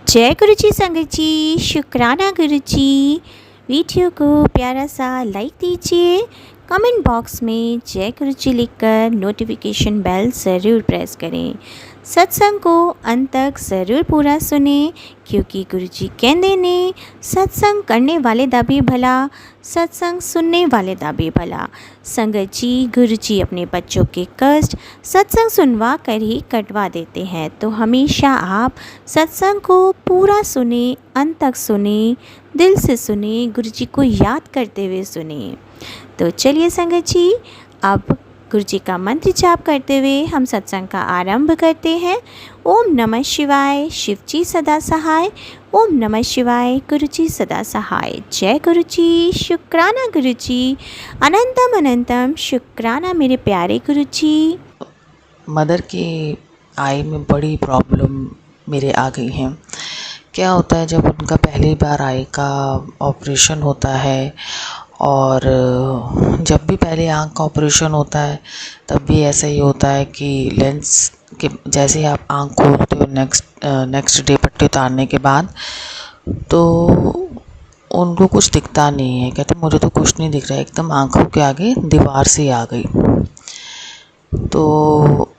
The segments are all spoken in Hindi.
जय गुरु जी संगत जी, शुक्राना गुरु जी। वीडियो को प्यारा सा लाइक दीजिए, कमेंट बॉक्स में जय गुरु जी लिखकर नोटिफिकेशन बेल ज़रूर प्रेस करें। सत्संग को अंत तक ज़रूर पूरा सुने, क्योंकि गुरु जी कहते ने सत्संग करने वाले दा भी भला, सत्संग सुनने वाले दा भी भला। संगत जी, गुरु जी अपने बच्चों के कष्ट सत्संग सुनवा कर ही कटवा देते हैं, तो हमेशा आप सत्संग को पूरा सुने, अंत तक सुने, दिल से सुने, गुरु जी को याद करते हुए सुने। तो चलिए संगत जी, अब गुरु जी का मंत्र जाप करते हुए हम सत्संग का आरंभ करते हैं। ओम नमः शिवाय, शिव जी सदा सहाय। ओम नमः शिवाय, गुरु जी सदा सहाय। जय गुरु जी, शुक्राना गुरु जी, अनंतम अनंतम शुक्राना मेरे प्यारे गुरु जी। मदर की आई में बड़ी प्रॉब्लम मेरे आ गई हैं। क्या होता है, जब उनका पहली बार आई का ऑपरेशन होता है और जब भी पहले आँख का ऑपरेशन होता है तब भी ऐसा ही होता है कि लेंस के जैसे ही आप आँख खोलते हो नेक्स्ट डे पट्टी उतारने के बाद, तो उनको कुछ दिखता नहीं है। कहते मुझे तो कुछ नहीं दिख रहा है, एकदम आँखों के आगे दीवार से आ गई। तो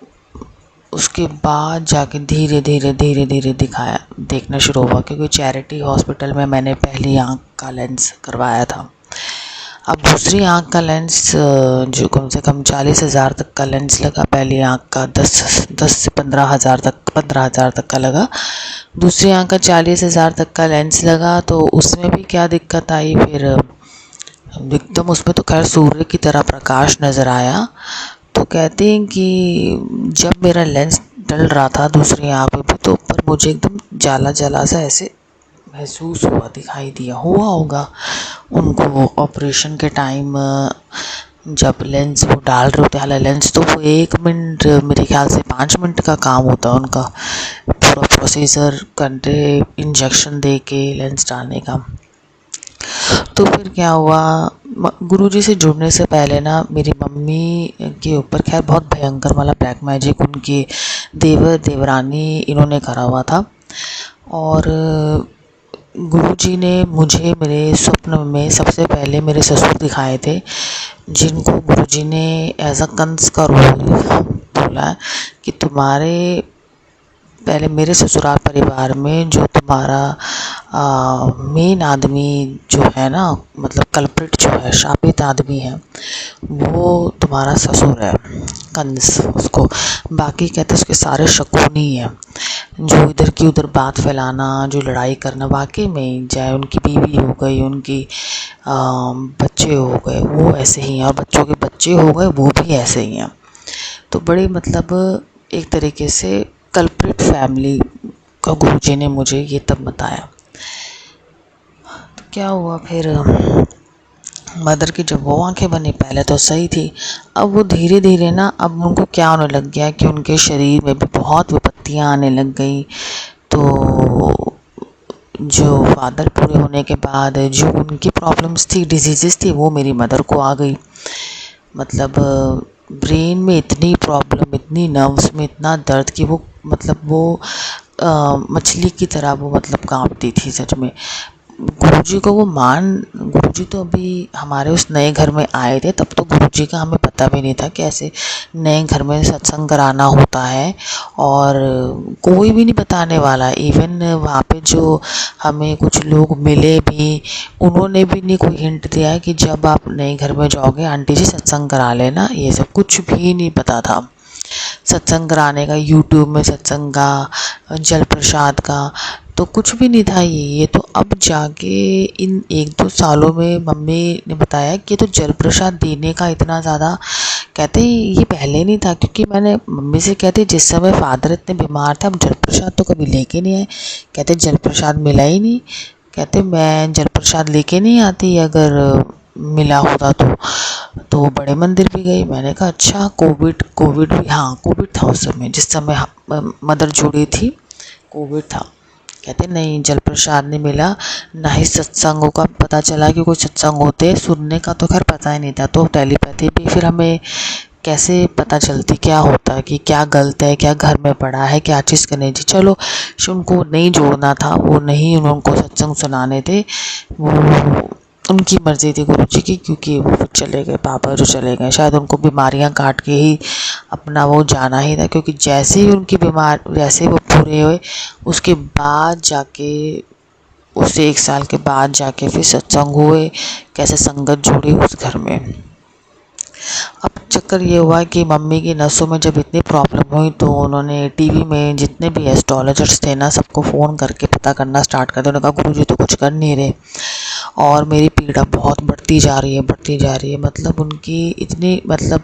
उसके बाद जाके धीरे धीरे देखना शुरू हुआ, क्योंकि चैरिटी हॉस्पिटल में मैंने पहली आँख का लेंस करवाया था। अब दूसरी आँख का लेंस जो कम से कम 40,000 तक का लेंस लगा। पहली आँख का 10 से 15,000 तक का लगा। दूसरी आँख का 40,000 तक का लेंस लगा। तो उसमें भी क्या दिक्कत आई, फिर एकदम उसमें तो खैर सूर्य की तरह प्रकाश नज़र आया। तो कहते हैं कि जब मेरा लेंस डल रहा था दूसरी आँख पे भी, तो ऊपर मुझे एकदम जाला सा ऐसे महसूस हुआ, दिखाई दिया। हुआ होगा उनको ऑपरेशन के टाइम जब लेंस वो डाल रहे होते हैं। हालांकि लेंस तो वो 1 मिनट, मेरे ख्याल से 5 मिनट का काम होता है उनका, पूरा प्रोसीजर करके इंजेक्शन दे के लेंस डालने का। तो फिर क्या हुआ, गुरुजी से जुड़ने से पहले ना मेरी मम्मी के ऊपर खैर बहुत भयंकर वाला ब्लैक मैजिक उनकी देवरानी इन्होंने करा हुआ था। और गुरुजी ने मुझे मेरे स्वप्न में सबसे पहले मेरे ससुर दिखाए थे, जिनको गुरुजी ने एज अ कंस का रोल बोला कि तुम्हारे पहले मेरे ससुराल परिवार में जो तुम्हारा मेन आदमी जो है ना, मतलब कल्प्रिट जो है, शापित आदमी है, वो तुम्हारा ससुर है, कंस उसको। बाकी कहते उसके सारे शकुनी हैं, जो इधर की उधर बात फैलाना, जो लड़ाई करना। वाकई में चाहे उनकी बीवी हो गई, उनकी बच्चे हो गए, वो ऐसे ही हैं, और बच्चों के बच्चे हो गए वो भी ऐसे ही हैं। तो बड़ी मतलब एक तरीके से कल्प्रिट फैमिली का गुरुजी ने मुझे ये तब बताया। तो क्या हुआ फिर, मदर की जब वो आंखें बनी, पहले तो सही थी, अब वो धीरे धीरे ना, अब उनको क्या होने लग गया कि उनके शरीर में भी बहुत विपत्तियाँ आने लग गई। तो जो फादर पूरे होने के बाद जो उनकी प्रॉब्लम्स थी, डिजीज़ थी, वो मेरी मदर को आ गई। मतलब ब्रेन में इतनी प्रॉब्लम, इतनी नर्व्स में इतना दर्द कि वो मतलब वो मछली की तरह वो मतलब कांपती थी सच में। गुरुजी को वो गुरुजी तो अभी हमारे उस नए घर में आए थे, तब तो गुरुजी का हमें पता भी नहीं था कि ऐसे नए घर में सत्संग कराना होता है, और कोई भी नहीं बताने वाला। इवन वहाँ पे जो हमें कुछ लोग मिले भी, उन्होंने भी नहीं कोई हिंट दिया है कि जब आप नए घर में जाओगे आंटी जी सत्संग करा लेना, ये सब कुछ भी नहीं पता था। सत्संग कराने का, यूट्यूब में सत्संग का, जल प्रसाद का तो कुछ भी नहीं था ये तो अब जाके इन 1-2 सालों में मम्मी ने बताया कि तो जल प्रसाद देने का इतना ज़्यादा, कहते ये पहले नहीं था। क्योंकि मैंने मम्मी से कहती जिस समय फादर इतने बीमार थे, हम जल प्रसाद तो कभी लेके नहीं आए। कहते जल प्रसाद मिला ही नहीं। कहते मैं जल प्रसाद लेके नहीं आती, अगर मिला होता तो बड़े मंदिर भी गई। मैंने कहा अच्छा, कोविड भी, हाँ कोविड था उस समय, जिस समय मदर जुड़ी थी, कोविड था। कहते नहीं जल प्रसाद नहीं मिला, ना ही सत्संगों का पता चला कि कोई सत्संग होते, सुनने का तो खैर पता ही नहीं था। तो टेलीपैथी भी फिर हमें कैसे पता चलती क्या होता है कि क्या गलत है, क्या घर में पड़ा है, क्या चीज़ करनी थी। चलो उनको नहीं जोड़ना था, वो नहीं उनको सत्संग सुनाने थे, वो उनकी मर्ज़ी थी गुरुजी की, क्योंकि वो चले गए, पापा जो चले गए, शायद उनको बीमारियां काट के ही अपना वो जाना ही था। क्योंकि जैसे ही उनकी जैसे ही वो पूरे हुए, उसके बाद जाके, उससे 1 साल के बाद जाके फिर सत्संग हुए, कैसे संगत जुड़ी उस घर में। अब चक्कर ये हुआ कि मम्मी की नसों में जब इतनी प्रॉब्लम हुई तो उन्होंने टीवी में जितने भी एस्ट्रोलॉजर्स थे ना, सबको फ़ोन करके पता करना स्टार्ट कर दिया। उन्होंने कहा गुरुजी तो कुछ कर नहीं रहे और मेरी पीड़ा बहुत बढ़ती जा रही है, बढ़ती जा रही है। मतलब उनकी इतनी, मतलब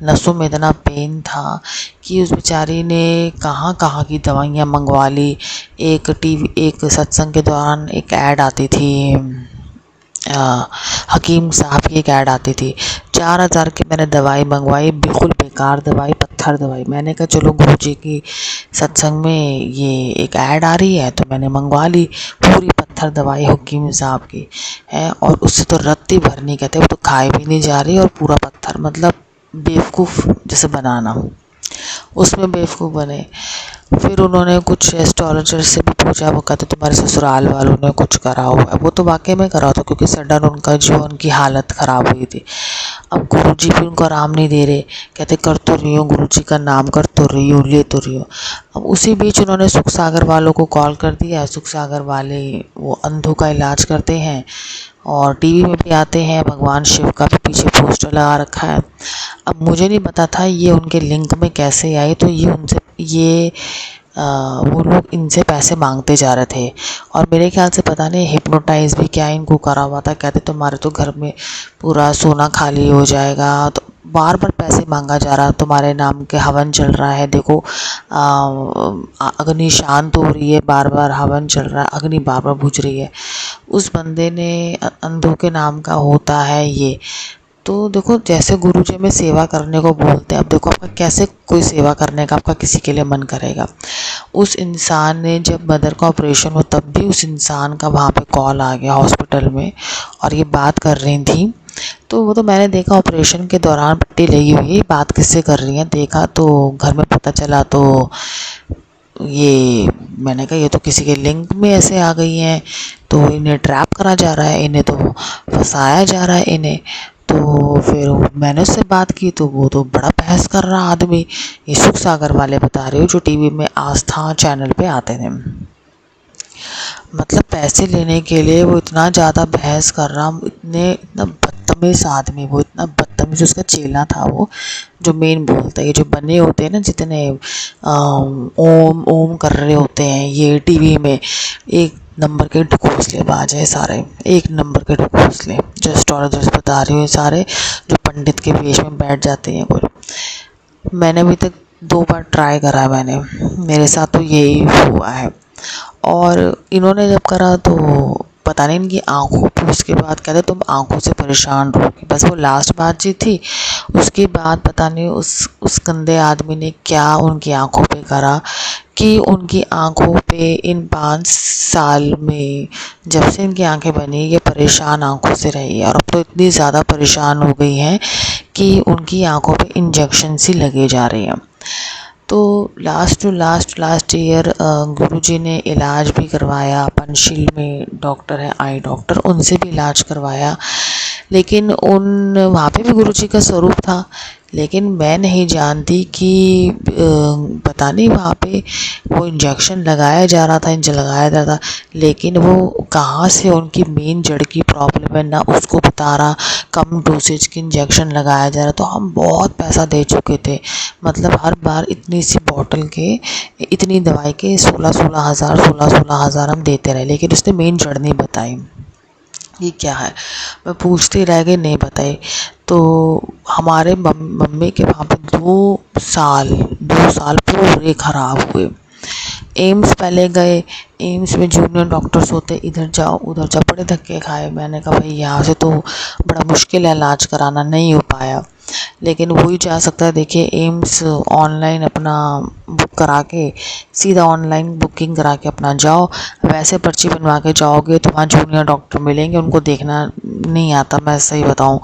नसों में इतना पेन था कि उस बेचारी ने कहाँ कहाँ की दवाइयाँ मंगवा ली। एक सत्संग के दौरान एक ऐड आती थी, हकीम साहब की एक ऐड आती थी, 4,000 की मैंने दवाई मंगवाई, बिल्कुल बेकार दवाई, पत्थर दवाई। मैंने कहा चलो गुरुजी की सत्संग में ये एक ऐड आ रही है तो मैंने मंगवा ली, पूरी पत्थर दवाई हकीम साहब की है, और उससे तो रत्ती भर नहीं कहते, वो तो खाए भी नहीं जा रही और पूरा पत्थर, मतलब बेवकूफ़ जैसे बनाना, उसमें बेवकूफ़ बने। फिर उन्होंने कुछ एस्ट्रोलॉजर से भी पूछा, वो कहते तुम्हारे ससुराल वालों ने कुछ करा हुआ है। वो तो वाकई में करा था, क्योंकि सडन उनकी हालत ख़राब हुई थी। अब गुरुजी भी उनको आराम नहीं दे रहे, कहते कर तो रही हो, गुरुजी का नाम कर तो रही हो, ले तो रही हो। अब उसी बीच उन्होंने सुख सागर वालों को कॉल कर दिया। सुख सागर वाले वो अंधों का इलाज करते हैं और टीवी में भी आते हैं, भगवान शिव का भी पीछे पोस्टर लगा रखा है। अब मुझे नहीं पता था ये उनके लिंक में कैसे आए, तो वो लोग इनसे पैसे मांगते जा रहे थे और मेरे ख्याल से पता नहीं हिप्नोटाइज भी क्या इनको करा हुआ था। कहते तुम्हारे तो घर में पूरा सोना खाली हो जाएगा, तो बार बार पैसे मांगा जा रहा, तुम्हारे नाम के हवन चल रहा है, देखो अग्नि शांत हो रही है, बार बार हवन चल रहा है, अग्नि बार बार बुझ रही है। उस बंदे ने अंधों के नाम का होता है ये। तो देखो जैसे गुरुजी में सेवा करने को बोलते हैं, अब देखो आपका कैसे कोई सेवा करने का आपका किसी के लिए मन करेगा। उस इंसान ने जब मदर का ऑपरेशन हो तब भी उस इंसान का वहाँ पे कॉल आ गया हॉस्पिटल में और ये बात कर रही थी। तो वो तो मैंने देखा ऑपरेशन के दौरान पट्टी लगी हुई है, बात किससे कर रही है देखा, तो घर में पता चला तो ये मैंने कहा ये तो किसी के लिंक में ऐसे आ गई हैं, तो इन्हें ट्रैप करा जा रहा है, इन्हें तो फंसाया जा रहा है इन्हें। तो फिर मैंने उससे बात की तो वो तो बड़ा बहस कर रहा आदमी, ये सुख सागर वाले बता रहे हो जो टीवी में आस्था चैनल पे आते थे। मतलब पैसे लेने के लिए वो इतना ज़्यादा बहस कर रहा, इतना बदतमीज़ आदमी, वो इतना बदतमीज़, उसका चेला था वो जो मेन बोलता है। ये जो बने होते हैं ना जितने ओम ओम कर रहे होते हैं ये टीवी में, एक नंबर के ढकोसलेबाज है सारे, एक नंबर के ढकोसले, जो एस्ट्रोलॉजर्स बता रही हूँ सारे, जो पंडित के वेश में बैठ जाते हैं कोई। मैंने अभी तक 2 बार ट्राई करा है मैंने, मेरे साथ तो यही हुआ है। और इन्होंने जब करा तो पता नहीं इनकी आंखों पे, उसके बाद कहते तुम आंखों से परेशान रहोगी, बस वो लास्ट बातचीत थी। उसके बाद पता नहीं उस गंदे आदमी ने क्या उनकी आंखों पे करा कि उनकी आंखों पे इन 5 साल में जब से इनकी आंखें बनी ये परेशान आंखों से रही है, और अब तो इतनी ज़्यादा परेशान हो गई हैं कि उनकी आंखों पे इंजेक्शन सी लगे जा रही हैं। तो लास्ट ईयर गुरुजी ने इलाज भी करवाया, पंचशील में डॉक्टर है, आई डॉक्टर, उनसे भी इलाज करवाया, लेकिन वहाँ पे भी गुरुजी का स्वरूप था। लेकिन मैं नहीं जानती कि पता नहीं वहाँ पे वो इंजेक्शन लगाया जा रहा था, लेकिन वो कहाँ से उनकी मेन जड़ की प्रॉब्लम है ना उसको बता रहा, कम डोसेज की इंजेक्शन लगाया जा रहा। तो हम बहुत पैसा दे चुके थे, मतलब हर बार इतनी सी बॉटल के, इतनी दवाई के 16,000 हम देते रहे, लेकिन उसने मेन जड़ नहीं बताई ये क्या है। मैं पूछती रह गई, नहीं बताई। तो हमारे मम्मी के वहाँ पे 2 साल पूरे ख़राब हुए। एम्स पहले गए, एम्स में जूनियर डॉक्टर्स होते, इधर जाओ उधर जाओ, बड़े धक्के खाए। मैंने कहा भाई यहाँ से तो बड़ा मुश्किल है इलाज कराना, नहीं हो पाया। लेकिन वही जा सकता है। देखिए एम्स ऑनलाइन अपना बुक करा के, सीधा ऑनलाइन बुकिंग करा के अपना जाओ। वैसे पर्ची बनवा के जाओगे तो वहाँ जूनियर डॉक्टर मिलेंगे, उनको देखना नहीं आता, मैं सही बताऊँ,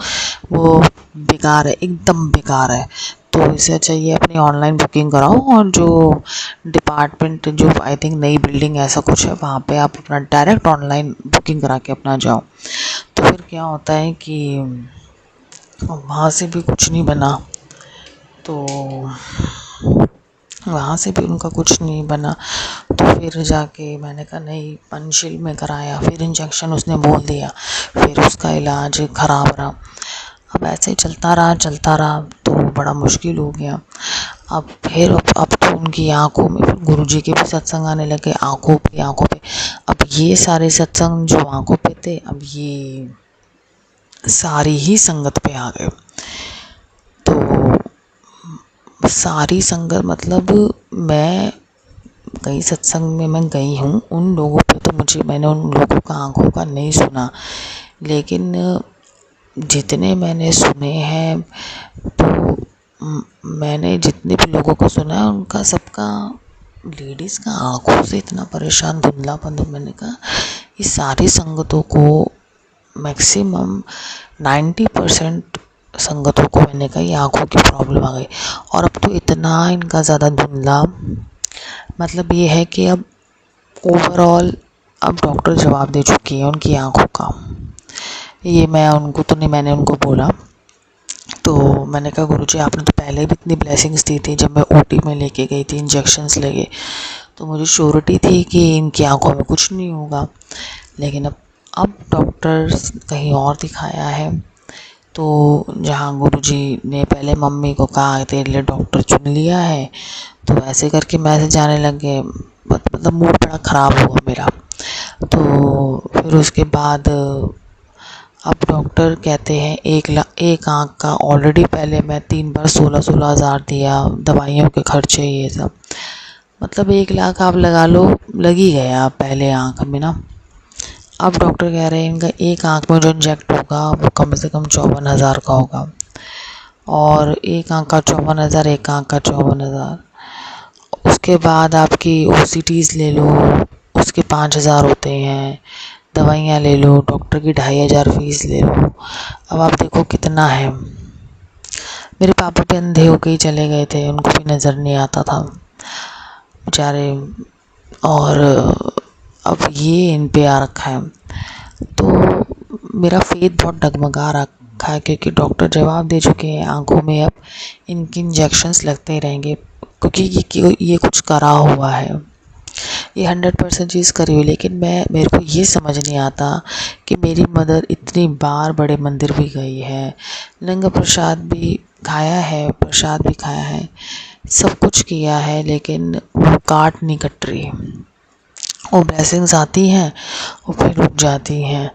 वो बेकार है, एकदम बेकार है। तो इससे चाहिए अपनी ऑनलाइन बुकिंग कराओ, और जो डिपार्टमेंट, जो आई थिंक नई बिल्डिंग ऐसा कुछ है, वहाँ पे आप अपना डायरेक्ट ऑनलाइन बुकिंग करा के अपना जाओ। तो फिर क्या होता है कि वहाँ से भी कुछ नहीं बना, तो वहाँ से भी उनका कुछ नहीं बना। तो फिर जाके मैंने कहा नहीं, पंचशील में कराया, फिर इंजेक्शन उसने बोल दिया, फिर उसका इलाज ख़राब रहा। अब ऐसे चलता रहा तो बड़ा मुश्किल हो गया। अब फिर अब तो उनकी आंखों में, फिर गुरुजी के भी सत्संग आने लगे, आंखों पे। अब ये सारे सत्संग जो आंखों पे थे, अब ये सारी ही संगत पे आ गए। तो सारी संगत मतलब मैं कई सत्संग में मैं गई हूँ, उन लोगों पे तो मैंने उन लोगों का आंखों का नहीं सुना, लेकिन जितने मैंने सुने हैं, तो मैंने जितने भी लोगों को सुना है, उनका सबका लेडीज़ का आंखों से इतना परेशान, धुंधलापन। तो मैंने कहा ये सारी संगतों को, मैक्सिमम 90% संगतों को मैंने कहा ये आंखों की प्रॉब्लम आ गई। और अब तो इतना इनका ज़्यादा धुंधला, मतलब ये है कि अब ओवरऑल अब डॉक्टर जवाब दे चुकी है उनकी आंखों का। ये मैं उनको तो नहीं, मैंने उनको बोला, तो मैंने कहा गुरुजी आपने तो पहले भी इतनी ब्लेसिंग्स दी थी, जब मैं ओटी में लेके गई थी, इंजेक्शन्स लगे, तो मुझे श्योरिटी थी कि इनकी आंखों में कुछ नहीं होगा। लेकिन अब डॉक्टर कहीं और दिखाया है, तो जहाँ गुरुजी ने पहले मम्मी को कहा तेरे लिए डॉक्टर चुन लिया है, तो ऐसे करके मैसेज जाने लग गए। मतलब मूड बड़ा ख़राब हुआ मेरा। तो फिर उसके बाद अब डॉक्टर कहते हैं एक आँख का ऑलरेडी पहले मैं 3 बार 16-16 हज़ार दिया, दवाइयों के खर्चे ये सब, मतलब 1 लाख आप लगा लो, लग ही गया पहले आँख में ना। अब डॉक्टर कह रहे हैं इनका एक आँख में जो इंजेक्ट होगा वो कम से कम 54,000 का होगा, और एक आँख का 54,000, एक आँख का 54,000। उसके बाद आपकी OCTs ले लो, उसके 5,000 होते हैं, दवाइयाँ ले लो, डॉक्टर की 2,500 फीस ले लो। अब आप देखो कितना है। मेरे पापा भी अंधे होके ही चले गए थे, उनको भी नज़र नहीं आता था बेचारे, और अब ये इन पे आ रखा है। तो मेरा फेथ बहुत डगमगा रखा है, क्योंकि डॉक्टर जवाब दे चुके हैं आंखों में अब इनकी इंजेक्शन्स लगते ही रहेंगे, क्योंकि ये कुछ करा हुआ है, ये 100% चीज़ करी हुई। लेकिन मेरे को ये समझ नहीं आता कि मेरी मदर इतनी बार बड़े मंदिर भी गई है, लंगर प्रसाद भी खाया है, प्रसाद भी खाया है, सब कुछ किया है, लेकिन वो काट नहीं कट रही। वो ब्लेसिंग्स आती हैं और फिर रुक जाती हैं।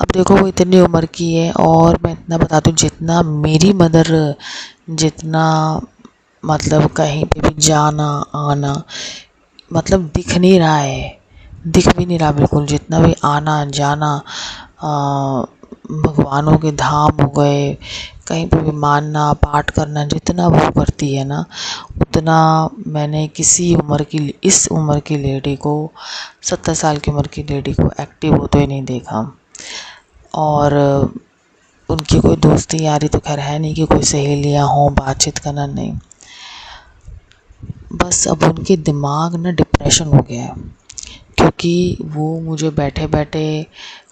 अब देखो वो इतनी उम्र की है, और मैं इतना बताती हूँ, जितना मेरी मदर, जितना मतलब कहीं पे भी जाना आना, मतलब दिख नहीं रहा है, दिख भी नहीं रहा बिल्कुल, जितना भी आना जाना, भगवानों के धाम हो गए, कहीं पे भी मानना पाठ करना, जितना वो करती है ना, उतना मैंने किसी उम्र की, इस उम्र की लेडी को, 70 साल की उम्र की लेडी को एक्टिव होते हुए नहीं देखा। और उनकी कोई दोस्ती यारी तो खैर है नहीं कि कोई सहेलियाँ हों, बातचीत करना नहीं, बस अब उनके दिमाग ना डिप्रेशन हो गया है। क्योंकि वो मुझे बैठे बैठे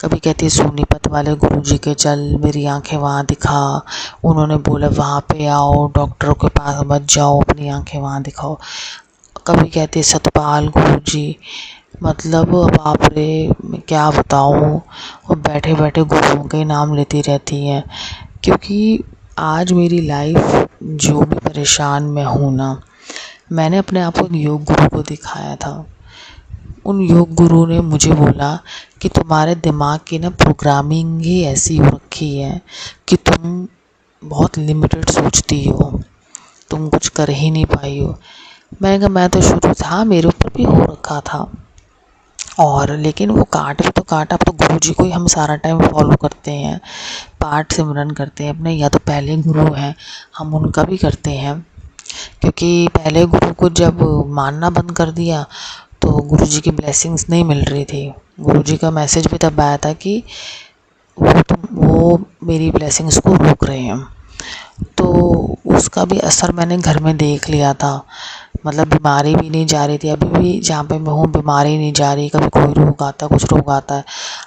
कभी कहती है सोनीपत वाले गुरुजी के चल, मेरी आंखें वहाँ दिखा, उन्होंने बोला वहाँ पे आओ, डॉक्टरों के पास मत जाओ, अपनी आंखें वहाँ दिखाओ। कभी कहती है सतपाल गुरुजी, मतलब बाप रे मैं क्या बताऊँ, और बैठे बैठे गुरुओं के नाम लेती रहती हैं। क्योंकि आज मेरी लाइफ जो भी परेशान मैं हूँ ना, मैंने अपने आप को एक योग गुरु को दिखाया था। उन योग गुरु ने मुझे बोला कि तुम्हारे दिमाग की ना प्रोग्रामिंग ही ऐसी हो रखी है कि तुम बहुत लिमिटेड सोचती हो, तुम कुछ कर ही नहीं पाई हो। मैंने कहा मैं तो शुरू से, हाँ मेरे ऊपर भी हो रखा था, और लेकिन वो काट भी तो काटा। अब तो गुरु जी को ही हम सारा टाइम फॉलो करते हैं, पाठ सिमरन करते हैं अपने, या तो पहले गुरु हैं हम उनका भी करते हैं, क्योंकि पहले गुरु को जब मानना बंद कर दिया तो गुरु जी की ब्लेसिंग्स नहीं मिल रही थी। गुरु जी का मैसेज भी तब आया था कि वो मेरी ब्लेसिंग्स को रोक रहे हैं। तो उसका भी असर मैंने घर में देख लिया था। मतलब बीमारी भी नहीं जा रही थी, अभी भी जहाँ पे मैं हूँ बीमारी नहीं जा रही, कभी कोई रोग आता कुछ रोग आता है,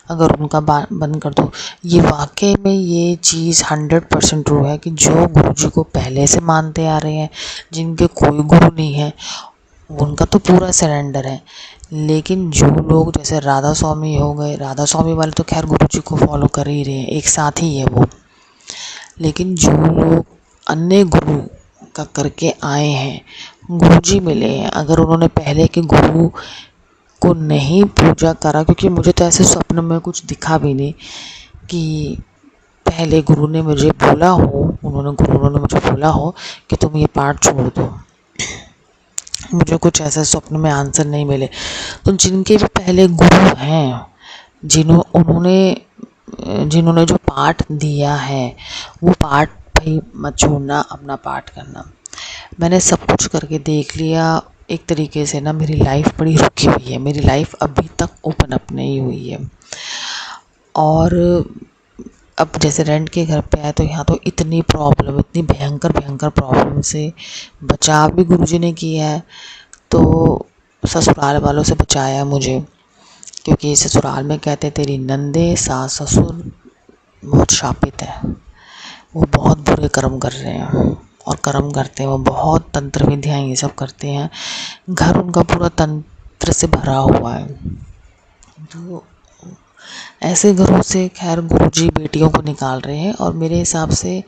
अगर उनका बंद कर दो। ये वाकई में ये चीज़ 100% ट्रू है कि जो गुरु जी को पहले से मानते आ रहे हैं, जिनके कोई गुरु नहीं है, उनका तो पूरा सरेंडर है। लेकिन जो लोग जैसे राधा स्वामी हो गए, राधा स्वामी वाले तो खैर गुरु जी को फॉलो कर ही रहे हैं, एक साथ ही है वो। लेकिन जो लोग अन्य गुरु का करके आए हैं, गुरु जी मिले हैं, अगर उन्होंने पहले के गुरु को नहीं पूजा करा, क्योंकि मुझे तो ऐसे स्वप्न में कुछ दिखा भी नहीं कि पहले गुरु ने मुझे बोला हो, उन्होंने मुझे बोला हो कि तुम ये पाठ छोड़ दो, मुझे कुछ ऐसा स्वप्न में आंसर नहीं मिले। तो जिनके भी पहले गुरु हैं, जिन्होंने जो पाठ दिया है, वो पाठ भाई मत छोड़ना, अपना पाठ करना। मैंने सब कुछ करके देख लिया। एक तरीके से ना मेरी लाइफ बड़ी रुकी हुई है, मेरी लाइफ अभी तक ओपन अप नहीं हुई है। और अब जैसे रेंट के घर पे आए तो यहाँ तो इतनी प्रॉब्लम, इतनी भयंकर भयंकर प्रॉब्लम से बचाव भी गुरुजी ने किया है। तो ससुराल वालों से बचाया मुझे, क्योंकि ससुराल में कहते तेरी नंदे सास ससुर बहुत शापित है, वो बहुत बुरे कर्म कर रहे हैं और कर्म करते हैं, वो बहुत तंत्र विद्याएँ ये सब करते हैं, घर उनका पूरा तंत्र से भरा हुआ है। तो ऐसे घरों से खैर गुरुजी बेटियों को निकाल रहे हैं। और मेरे हिसाब से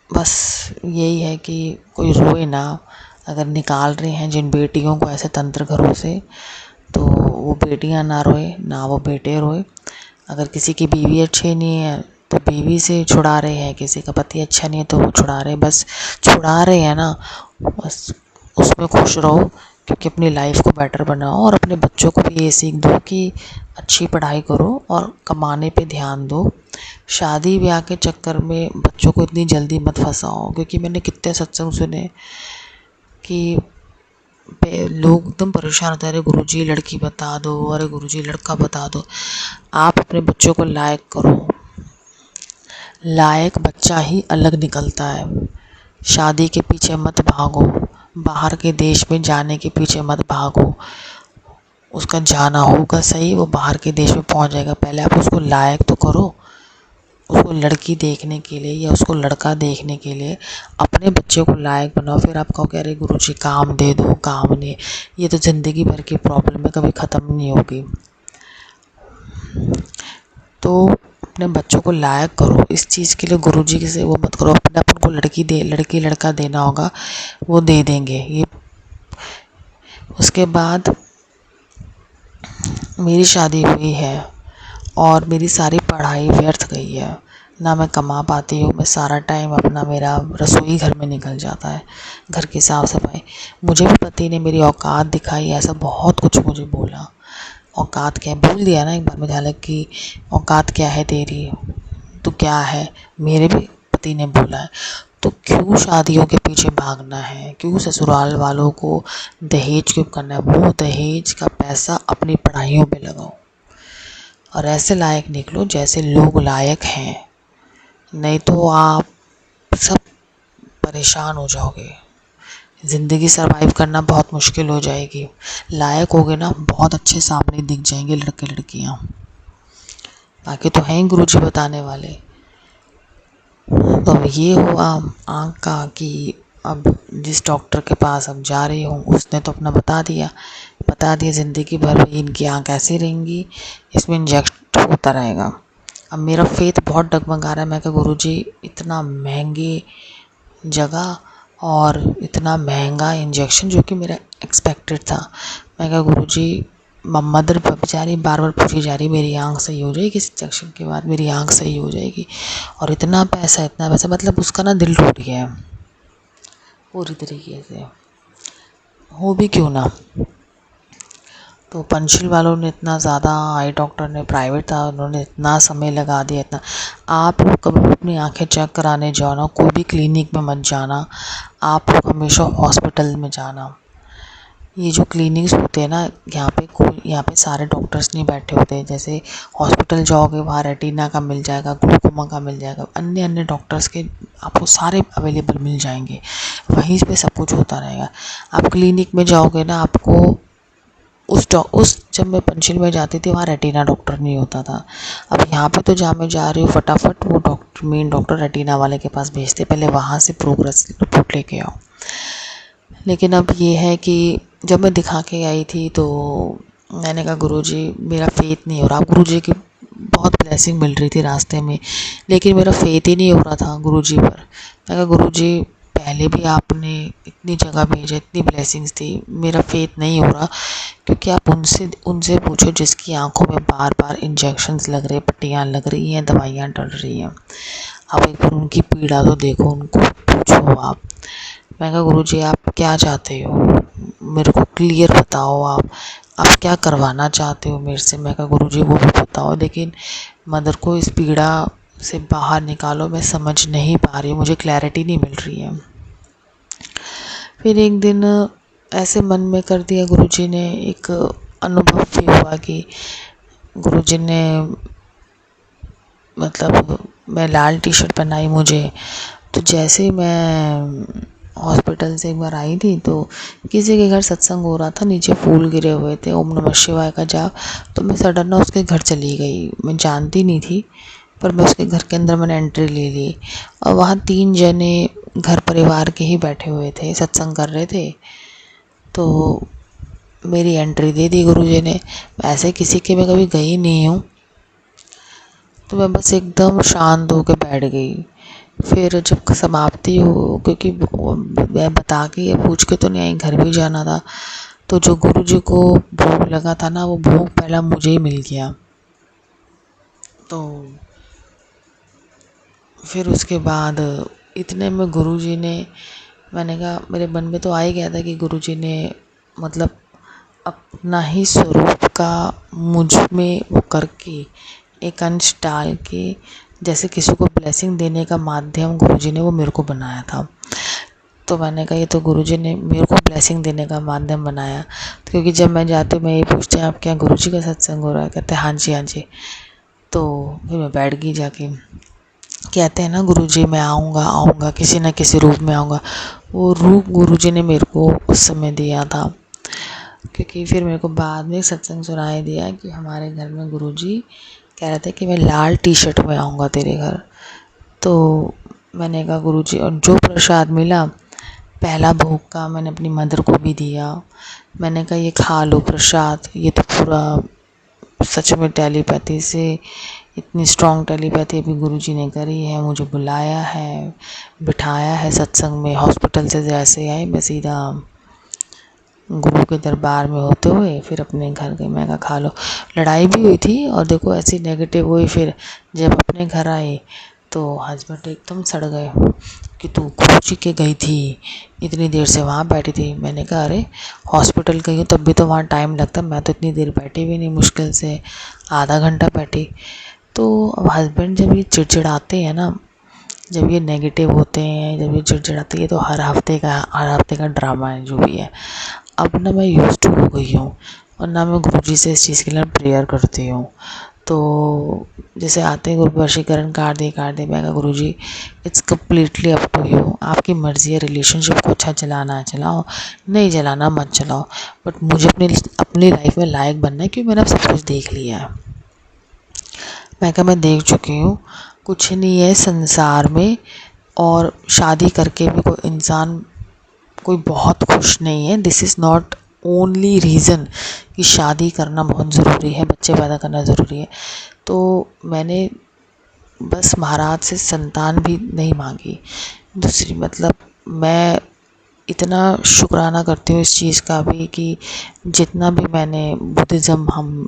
बस यही है कि कोई रोए ना, अगर निकाल रहे हैं जिन बेटियों को ऐसे तंत्र घरों से, तो वो बेटियां ना रोए, ना वो बेटे रोए। अगर किसी की बीवी अच्छी नहीं है तो बीवी से छुड़ा रहे हैं, किसी का पति अच्छा नहीं है तो वो छुड़ा रहे, बस छुड़ा रहे हैं ना, बस उसमें खुश रहो, क्योंकि अपनी लाइफ को बेटर बनाओ। और अपने बच्चों को भी ये सीख दो कि अच्छी पढ़ाई करो और कमाने पे ध्यान दो। शादी ब्याह के चक्कर में बच्चों को इतनी जल्दी मत फंसाओ, क्योंकि मैंने कितने सत्संग सुने कि लोग एकदम परेशान होते हैं, अरे गुरुजी लड़की बता दो, अरे गुरुजी लड़का बता दो। आप अपने बच्चों को लायक करो, लायक बच्चा ही अलग निकलता है। शादी के पीछे मत भागो, बाहर के देश में जाने के पीछे मत भागो, उसका जाना होगा सही, वो बाहर के देश में पहुंच जाएगा। पहले आप उसको लायक तो करो, उसको लड़की देखने के लिए या उसको लड़का देखने के लिए अपने बच्चे को लायक बनाओ। फिर आप कहो कि अरे गुरुजी काम दे दो, काम नहीं, ये तो ज़िंदगी भर की प्रॉब्लम है, कभी ख़त्म नहीं होगी। तो अपने बच्चों को लायक करो, इस चीज़ के लिए गुरुजी से वो मत करो। अपने अपन को लड़की लड़का देना होगा, वो दे देंगे। ये उसके बाद मेरी शादी हुई है और मेरी सारी पढ़ाई व्यर्थ गई है, ना मैं कमा पाती हूँ, मैं सारा टाइम अपना मेरा रसोई घर में निकल जाता है, घर की साफ़ सफाई। मुझे भी पति ने मेरी औकात दिखाई, ऐसा बहुत कुछ मुझे बोला, औकात क्या है बोल दिया ना एक बार में, हालांकि कि औकात क्या है तेरी, तो क्या है, मेरे भी पति ने बोला है। तो क्यों शादियों के पीछे भागना है, क्यों ससुराल वालों को दहेज क्यों करना है? वो दहेज का पैसा अपनी पढ़ाइयों पे लगाओ और ऐसे लायक निकलो जैसे लोग लायक हैं, नहीं तो आप सब परेशान हो जाओगे, ज़िंदगी सरवाइव करना बहुत मुश्किल हो जाएगी। लायक होगे ना, बहुत अच्छे सामने दिख जाएंगे लड़के लड़कियां, बाकी तो हैं गुरुजी बताने वाले। तो अब ये हुआ आँख का कि अब जिस डॉक्टर के पास अब जा रही हूँ उसने तो अपना बता दिया ज़िंदगी भर भी इनकी आँख ऐसी रहेंगी, इसमें इंजेक्शन होता रहेगा। अब मेरा फेथ बहुत डगमगा रहा है। मैं कहा गुरुजी इतना महंगी जगह और इतना महंगा इंजेक्शन, जो कि मेरा एक्सपेक्टेड था। मैं कहा गुरुजी, मदर बेचारी बार बार पूछी जा रही मेरी आँख सही हो जाएगी, इस इंजेक्शन के बाद मेरी आँख सही हो जाएगी, और इतना पैसा मतलब उसका ना दिल टूट गया है पूरी तरीके से। हो भी क्यों ना, तो पंचशील वालों ने इतना ज़्यादा, आई डॉक्टर ने प्राइवेट था, उन्होंने इतना समय लगा दिया इतना। आप लोग कभी भी अपनी आंखें चेक कराने जाओ ना, कोई भी क्लिनिक में मत जाना, आप लोग हमेशा हॉस्पिटल में जाना। ये जो क्लिनिक्स होते हैं ना, यहाँ पे सारे डॉक्टर्स नहीं बैठे होते। जैसे हॉस्पिटल जाओगे वहाँ रेटिना का मिल जाएगा, ग्लूकोमा का मिल जाएगा, अन्य अन्य डॉक्टर्स के आपको सारे अवेलेबल मिल जाएंगे, वहीं पे सब कुछ होता रहेगा। आप क्लिनिक में जाओगे ना, आपको उस जब मैं पंचशील में जाती थी वहाँ रेटिना डॉक्टर नहीं होता था। अब यहाँ पे तो जहाँ मैं जा रही हूँ फटाफट वो मेन डॉक्टर रेटिना वाले के पास भेजते, पहले वहाँ से प्रोग्रेस रिपोर्ट लेके आओ। लेकिन अब ये है कि जब मैं दिखा के आई थी तो मैंने कहा गुरुजी मेरा फेथ नहीं हो रहा। गुरुजी की बहुत ब्लेसिंग मिल रही थी रास्ते में, लेकिन मेरा फेथ ही नहीं हो रहा था गुरुजी पर। मैं कहा गुरुजी पहले भी आपने इतनी जगह भेजा, इतनी ब्लेसिंग्स थी, मेरा फेथ नहीं हो रहा। क्योंकि आप उनसे पूछो जिसकी आंखों में बार बार इंजेक्शन्स लग रहे, पट्टियाँ लग रही हैं, दवाइयाँ डल रही हैं। आप एक बार उनकी पीड़ा तो देखो, उनको पूछो आप। मैं कहा गुरुजी आप क्या चाहते हो, मेरे को क्लियर बताओ, आप क्या करवाना चाहते हो मेरे से। मैं कहा गुरुजी वो भी बताओ, लेकिन मदर को इस पीड़ा से बाहर निकालो, मैं समझ नहीं पा रही, मुझे क्लैरिटी नहीं मिल रही है। फिर एक दिन ऐसे मन में कर दिया गुरुजी ने, एक अनुभव भी हुआ कि गुरुजी ने मतलब मैं लाल टी शर्ट पहनाई मुझे, तो जैसे ही मैं हॉस्पिटल से एक बार आई थी तो किसी के घर सत्संग हो रहा था, नीचे फूल गिरे हुए थे, ओम नमः शिवाय का जाप। तो मैं सडन ना उसके घर चली गई, मैं जानती नहीं थी, पर मैं उसके घर के अंदर मैंने एंट्री ले ली। और वहाँ 3 जने घर परिवार के ही बैठे हुए थे, सत्संग कर रहे थे। तो मेरी एंट्री दे दी गुरुजी ने। ऐसे किसी के मैं कभी गई नहीं हूँ, तो मैं बस एकदम शांत होकर बैठ गई। फिर जब समाप्ति हो, क्योंकि मैं बता के या पूछ के तो नहीं आई, घर भी जाना था, तो जो गुरुजी को भोग लगा था ना, वो भोग पहला मुझे ही मिल गया। तो फिर उसके बाद इतने में गुरुजी ने, मैंने कहा मेरे मन में तो आ ही गया था कि गुरुजी ने मतलब अपना ही स्वरूप का मुझ में वो करके एक अंश डाल के, जैसे किसी को ब्लेसिंग देने का माध्यम गुरुजी ने वो मेरे को बनाया था। तो मैंने कहा ये तो गुरुजी ने मेरे को ब्लेसिंग देने का माध्यम बनाया। तो क्योंकि जब मैं जाती हूँ मैं ये पूछते हैं आप क्या गुरुजी का सत्संग हो रहा है, कहते हैं हाँ जी हाँ जी। तो फिर मैं बैठ गई जाके। कहते हैं ना गुरुजी मैं आऊँगा किसी न किसी रूप में आऊँगा, वो रूप गुरुजी ने मेरे को उस समय दिया था। क्योंकि फिर मेरे को बाद में सत्संग सुनाई दिया कि हमारे घर में गुरुजी कह रहे थे कि मैं लाल टी शर्ट में आऊँगा तेरे घर। तो मैंने कहा गुरुजी, और जो प्रसाद मिला पहला भोग का मैंने अपनी मदर को भी दिया। मैंने कहा ये खा लो प्रसाद, ये तो पूरा सच में टेलीपैथी से, इतनी स्ट्रॉन्ग टेलीपैथी अभी गुरुजी ने करी है, मुझे बुलाया है, बिठाया है सत्संग में। हॉस्पिटल से जैसे आई मैं सीधा गुरु के दरबार में होते हुए फिर अपने घर गई। मैं कहा खा लो। लड़ाई भी हुई थी और देखो ऐसी नेगेटिव हुई। फिर जब अपने घर आई तो हस्बैंड एकदम सड़ गए कि तू गुरुजी के गई थी, इतनी देर से वहाँ बैठी थी। मैंने कहा अरे हॉस्पिटल गई हूँ तब भी तो वहाँ टाइम लगता, मैं तो इतनी देर बैठी भी नहीं, मुश्किल से आधा घंटा बैठी। तो अब हस्बैंड जब ये चिड़चिड़ाते हैं ना, जब ये नेगेटिव होते हैं, जब ये चिड़चिड़ाते हैं, तो हर हफ्ते का ड्रामा है जो भी है। अब ना मैं यूज़ टू हो गई हूँ और ना मैं गुरुजी से इस चीज़ के लिए प्रेयर करती हूँ। तो जैसे आते हैं गुरु वशीकरण कर दे मैं कहा गुरुजी it's completely up to you, आपकी मर्ज़ी है, रिलेशनशिप को अच्छा चलाना है चलाओ, नहीं चलाना मत चलाओ, बट मुझे अपनी लाइफ में लायक बनना है क्योंकि मैंने अब सब कुछ देख लिया है। मैं कहा मैं देख चुकी हूँ, कुछ नहीं है संसार में, और शादी करके भी कोई इंसान कोई बहुत खुश नहीं है। This is not only reason कि शादी करना बहुत ज़रूरी है, बच्चे पैदा करना ज़रूरी है। तो मैंने बस महाराज से संतान भी नहीं मांगी। दूसरी मतलब मैं इतना शुक्राना करती हूँ इस चीज़ का भी कि जितना भी मैंने बुद्धिज़्म हम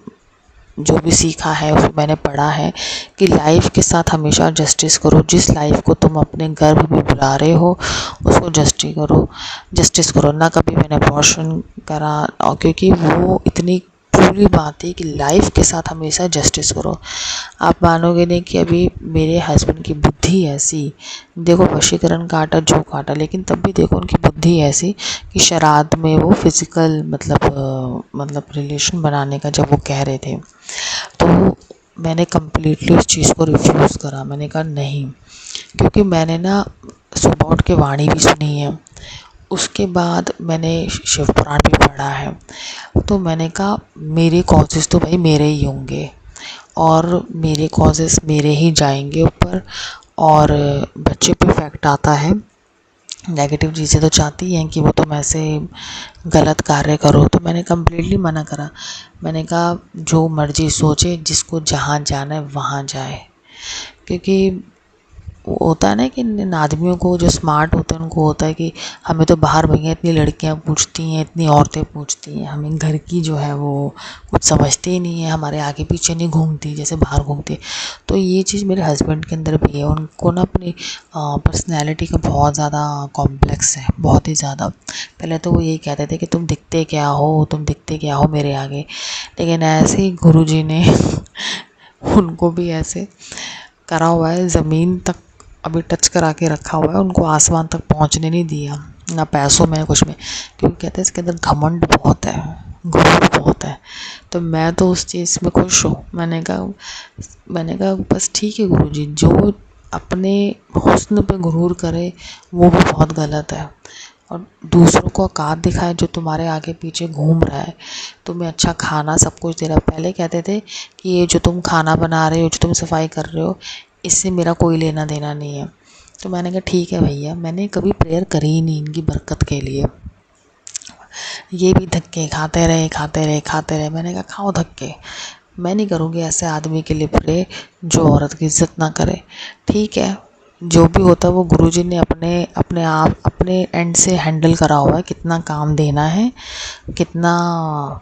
जो भी सीखा है उसमें मैंने पढ़ा है कि लाइफ के साथ हमेशा जस्टिस करो। जिस लाइफ को तुम अपने गर्भ में बुला रहे हो उसको जस्टिस करो ना। कभी मैंने अबॉर्शन करा, और क्योंकि वो इतनी ट्रूली बात है कि लाइफ के साथ हमेशा जस्टिस करो। आप मानोगे नहीं कि अभी मेरे हस्बैंड की बुद्धि ऐसी, देखो वशीकरण काटा जो काटा, लेकिन तब भी देखो उनकी बुद्धि ऐसी कि श्राद्ध में वो फिज़िकल मतलब रिलेशन बनाने का जब वो कह रहे थे, तो मैंने कम्प्लीटली उस चीज़ को रिफ्यूज़ करा। मैंने कहा नहीं, क्योंकि मैंने ना सुबह उठ के वाणी भी सुनी है, उसके बाद मैंने शिव पुराण भी पढ़ा है, तो मैंने कहा मेरे कॉजेज़ तो भाई मेरे ही होंगे और मेरे कॉजेज़ मेरे ही जाएंगे ऊपर, और बच्चे पे इफेक्ट आता है। नेगेटिव चीज़ें तो चाहती हैं कि वो तुम ऐसे गलत कार्य करो, तो मैंने कम्प्लीटली मना करा। मैंने कहा जो मर्जी सोचे, जिसको जहाँ जाना है वहाँ जाए, क्योंकि वो होता है ना कि इन आदमियों को जो स्मार्ट होते हैं उनको होता है कि हमें तो बाहर भैया इतनी लड़कियां पूछती हैं, इतनी औरतें पूछती हैं, हमें घर की जो है वो कुछ समझते ही नहीं है, हमारे आगे पीछे नहीं घूमती जैसे बाहर घूमती। तो ये चीज़ मेरे हस्बैंड के अंदर भी है, उनको ना अपनी पर्सनैलिटी का बहुत ज़्यादा कॉम्प्लेक्स है, बहुत ही ज़्यादा। पहले तो वो यही कहते थे कि तुम दिखते क्या हो, तुम दिखते क्या हो मेरे आगे, लेकिन ऐसे ही गुरुजी ने उनको भी ऐसे करा हुआ है, ज़मीन तक अभी टच करा के रखा हुआ है, उनको आसमान तक पहुंचने नहीं दिया, ना पैसों में कुछ में, क्योंकि कहते हैं इसके अंदर घमंड बहुत है, गुरूर बहुत है। तो मैं तो उस चीज़ में खुश हूँ। मैंने कहा बस ठीक है गुरुजी, जो अपने हुस्न पे गुरूर करे वो भी बहुत गलत है, और दूसरों को औकात दिखाए जो तुम्हारे आगे पीछे घूम रहा है, तुम्हें अच्छा खाना सब कुछ दे रहा है। पहले कहते थे कि ये जो तुम खाना बना रहे हो, जो तुम सफाई कर रहे हो, इससे मेरा कोई लेना देना नहीं है। तो मैंने कहा ठीक है भैया, मैंने कभी प्रेयर करी ही नहीं इनकी बरकत के लिए। ये भी धक्के खाते रहे खाते रहे खाते रहे। मैंने कहा खाओ धक्के, मैं नहीं करूँगी ऐसे आदमी के लिए प्रे जो औरत की इज्जत ना करे। ठीक है, जो भी होता है वो गुरुजी ने अपने अपने आप अपने एंड से हैंडल करा हुआ है, कितना काम देना है, कितना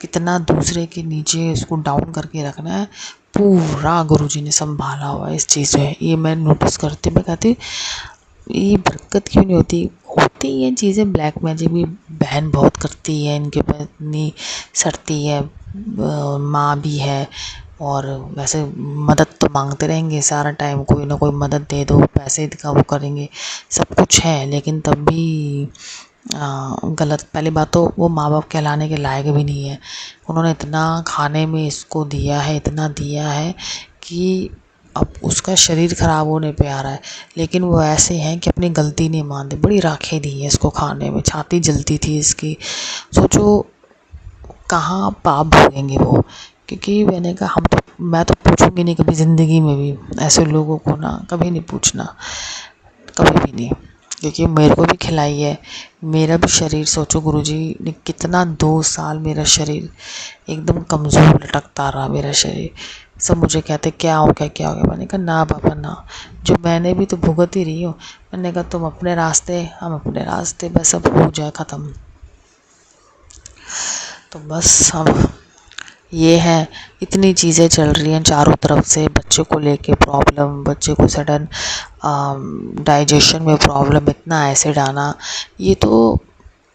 कितना दूसरे के नीचे उसको डाउन करके रखना है, पूरा गुरुजी ने संभाला हुआ है इस चीज़ में। ये मैं नोटिस करती, मैं कहती ये बरकत क्यों नहीं होती, होती ये चीज़ें। ब्लैक मैजिक भी बहन बहुत करती है, इनके ऊपर इतनी सड़ती है, माँ भी है, और वैसे मदद तो मांगते रहेंगे सारा टाइम, कोई ना कोई मदद दे दो, पैसे का वो करेंगे, सब कुछ है, लेकिन तब भी गलत। पहली बात तो वो माँ बाप कहलाने के लायक भी नहीं है। उन्होंने इतना खाने में इसको दिया है, इतना दिया है कि अब उसका शरीर ख़राब होने पे आ रहा है, लेकिन वो ऐसे हैं कि अपनी गलती नहीं मानते। बड़ी राखें दी है इसको खाने में, छाती जलती थी इसकी। सोचो कहाँ पाप भोगेंगे वो, क्योंकि मैंने कहा मैं तो पूछूंगी नहीं कभी ज़िंदगी में भी, ऐसे लोगों को ना कभी नहीं पूछना, कभी भी नहीं, क्योंकि मेरे को भी खिलाई है। मेरा भी शरीर सोचो गुरुजी ने कितना 2 साल मेरा शरीर एकदम कमज़ोर लटकता रहा मेरा शरीर। सब मुझे कहते क्या हो गया क्या हो गया, मैंने कहा ना बाबा ना, जो मैंने भी तो भुगत ही रही हूँ। मैंने कहा तुम अपने रास्ते हम अपने रास्ते, बस अब हो जाए ख़त्म। तो बस अब ये है, इतनी चीज़ें चल रही हैं चारों तरफ से, बच्चे को लेके प्रॉब्लम, बच्चे को सडन डाइजेशन में प्रॉब्लम, इतना एसिड आना। ये तो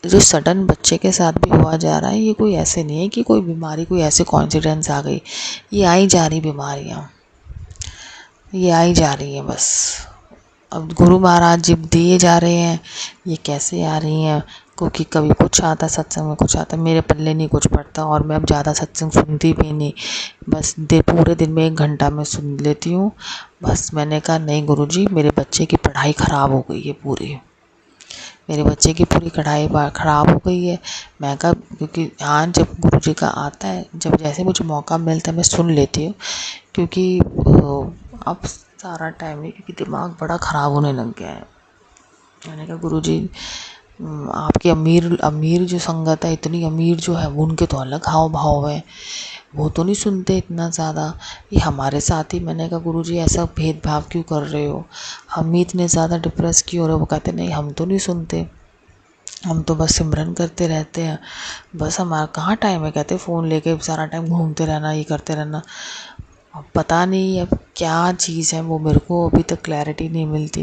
जो सडन बच्चे के साथ भी हुआ जा रहा है, ये कोई ऐसे नहीं है कि कोई बीमारी कोई ऐसे कॉन्सिडेंस आ गई, ये आई जा रही बीमारियाँ, ये आई जा रही है बस। अब गुरु महाराज जी दिए जा रहे हैं, ये कैसे आ रही हैं, क्योंकि कभी कुछ आता सत्संग में, कुछ आता, मेरे पल्ले नहीं कुछ पड़ता, और मैं अब ज़्यादा सत्संग सुनती भी नहीं, बस पूरे दिन में 1 घंटा मैं सुन लेती हूँ बस। मैंने कहा नहीं गुरुजी, मेरे बच्चे की पढ़ाई ख़राब हो गई है पूरी, मेरे बच्चे की पूरी पढ़ाई ख़राब हो गई है। मैं कहा क्योंकि हाँ, जब गुरुजी का आता है, जब जैसे मुझे मौका मिलता है मैं सुन लेती हूँ, क्योंकि अब सारा टाइम नहीं, क्योंकि दिमाग बड़ा ख़राब होने लग गया है। मैंने कहा गुरुजी आपकी अमीर अमीर जो संगत है, इतनी अमीर जो है, वो उनके तो अलग हाव भाव है, वो तो नहीं सुनते इतना ज़्यादा, ये हमारे साथ ही। मैंने कहा गुरुजी ऐसा भेदभाव क्यों कर रहे हो, हम ही इतने ज़्यादा डिप्रेस क्यों हो रहे हो। वो कहते नहीं हम तो नहीं सुनते, हम तो बस सिमरन करते रहते हैं, बस हमारा कहाँ टाइम है, कहते फ़ोन लेके सारा टाइम घूमते रहना, ये करते रहना। अब पता नहीं अब क्या चीज़ है, वो मेरे को अभी तक क्लैरिटी नहीं मिलती,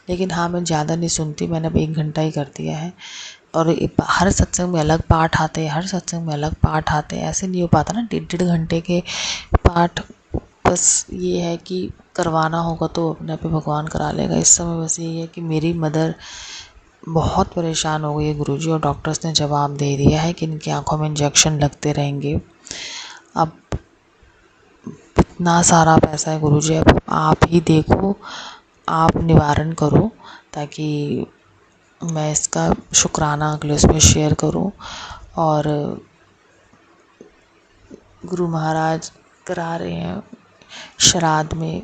लेकिन हाँ मैं ज़्यादा नहीं सुनती, मैंने अब 1 घंटा ही कर दिया है। और हर सत्संग में अलग पाठ आते हैं, हर सत्संग में अलग पाठ आते हैं, ऐसे नहीं हो पाता ना 1.5 घंटे के पाठ। बस ये है कि करवाना होगा तो अपने आप भगवान करा लेगा। इस समय बस यही है कि मेरी मदर बहुत परेशान हो गई है गुरुजी, और डॉक्टर्स ने जवाब दे दिया है कि इनकी आंखों में इंजेक्शन लगते रहेंगे। अब इतना सारा पैसा है गुरुजी, अब आप ही देखो, आप निवारण करो ताकि मैं इसका शुक्राना अगले उसमें शेयर करूं। और गुरु महाराज करा रहे हैं श्राद्ध में,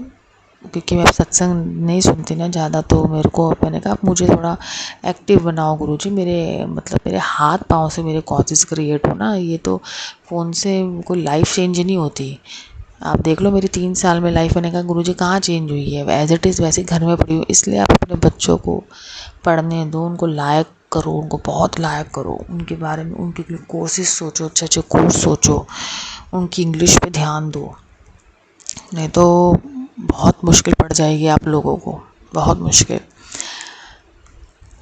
क्योंकि मैं सत्संग नहीं सुनती ना ज़्यादा, तो मेरे को मैंने कहा आप मुझे थोड़ा एक्टिव बनाओ गुरुजी, मेरे मतलब मेरे हाथ पाँव से मेरे कॉजेस क्रिएट हो ना, ये तो फ़ोन से कोई लाइफ चेंज नहीं होती। आप देख लो मेरी 3 साल में लाइफ। मैंने कहा गुरुजी कहाँ चेंज हुई है, एज इट इज़ वैसे घर में पड़ी हो। इसलिए आप अपने बच्चों को पढ़ने दो, उनको लायक करो, उनको बहुत लायक करो, उनके बारे में उनके लिए कोर्सेज सोचो, अच्छे अच्छे कोर्स सोचो, उनकी इंग्लिश पे ध्यान दो, नहीं तो बहुत मुश्किल पड़ जाएगी आप लोगों को, बहुत मुश्किल।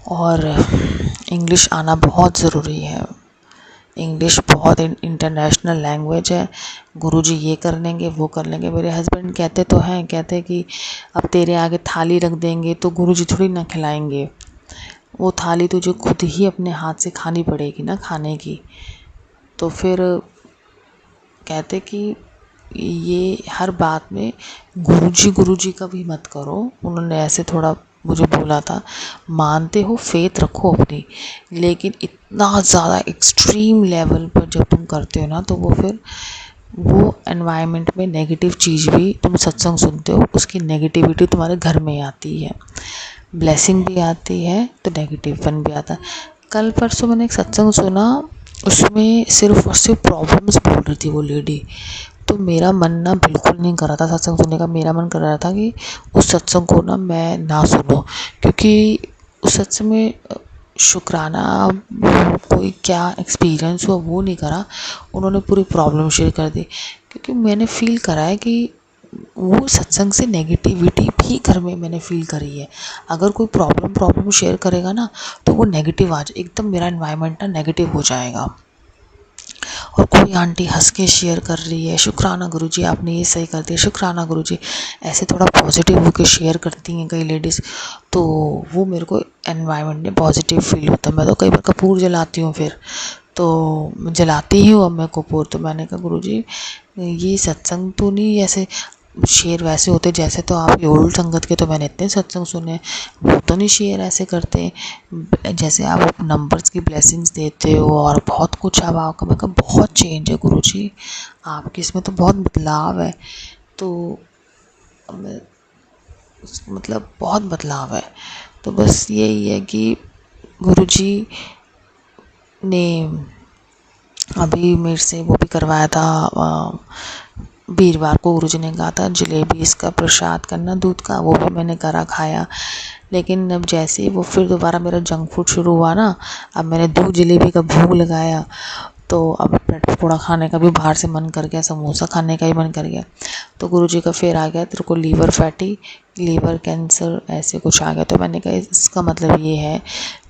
और इंग्लिश आना बहुत ज़रूरी है, इंग्लिश बहुत इंटरनेशनल लैंग्वेज है। गुरुजी ये कर लेंगे वो कर लेंगे। मेरे हस्बैंड कहते तो हैं, कहते कि अब तेरे आगे थाली रख देंगे तो गुरुजी थोड़ी ना खिलाएंगे, वो थाली तुझे खुद ही अपने हाथ से खानी पड़ेगी ना खाने की। तो फिर कहते कि ये हर बात में गुरुजी का भी मत करो। उन्होंने ऐसे थोड़ा मुझे बोला था, मानते हो फेथ रखो अपनी, लेकिन इतना ज़्यादा एक्सट्रीम लेवल पर जब तुम करते हो ना, तो वो फिर वो एनवायरनमेंट में नेगेटिव चीज़ भी, तुम सत्संग सुनते हो उसकी नेगेटिविटी तुम्हारे घर में आती है, ब्लेसिंग भी आती है तो नेगेटिव भी आता है। कल परसों मैंने एक सत्संग सुना, उसमें सिर्फ और सिर्फ प्रॉब्लम्स बोल रही थी वो लेडी। तो मेरा मन ना बिल्कुल नहीं कर रहा था सत्संग सुनने का। मेरा मन कर रहा था कि उस सत्संग को ना मैं ना सुनूं, क्योंकि उस सत्संग में शुक्राना कोई क्या एक्सपीरियंस हुआ वो नहीं करा, उन्होंने पूरी प्रॉब्लम शेयर कर दी। क्योंकि मैंने फील करा है कि वो सत्संग से नेगेटिविटी भी घर में मैंने फील करी है। अगर कोई प्रॉब्लम शेयर करेगा ना, तो वो नेगेटिव एकदम मेरा एनवायरनमेंट ना नेगेटिव हो जाएगा। और कोई आंटी हंस के शेयर कर रही है, शुक्राना गुरुजी आपने ये सही कर दिया, शुक्राना गुरुजी, ऐसे थोड़ा पॉजिटिव होकर शेयर करती हैं कई लेडीज़, तो वो मेरे को एनवायरनमेंट में पॉजिटिव फील होता है। मैं तो कई बार कपूर जलाती हूँ, फिर तो जलाती ही हूँ अब मैं कपूर। तो मैंने कहा गुरुजी ये सत्संग तो नहीं ऐसे शेर वैसे होते जैसे, तो आपकी ओल्ड संगत के तो मैंने इतने सत्संग सुने, वो तो नहीं शेर ऐसे करते जैसे आप नंबर्स की ब्लेसिंग्स देते हो और बहुत कुछ। अब आपका मैं कहा बहुत चेंज है गुरुजी, आपके इसमें तो बहुत बदलाव है। तो मैं मतलब बहुत बदलाव है। तो बस यही है कि गुरुजी ने अभी मेरे से वो भी करवाया था, वीरवार को गुरुजी ने कहा था जलेबी इसका प्रसाद करना दूध का, वो भी मैंने करा खाया। लेकिन अब जैसे ही वो फिर दोबारा मेरा जंक फूड शुरू हुआ ना, अब मैंने दूध जलेबी का भोग लगाया, तो अब ब्रेड पकौड़ा खाने का भी बाहर से मन कर गया, समोसा खाने का भी मन कर गया। तो गुरुजी का फिर आ गया तेरे को लीवर फैटी, लीवर कैंसर ऐसे कुछ आ गया। तो मैंने कहा इसका मतलब ये है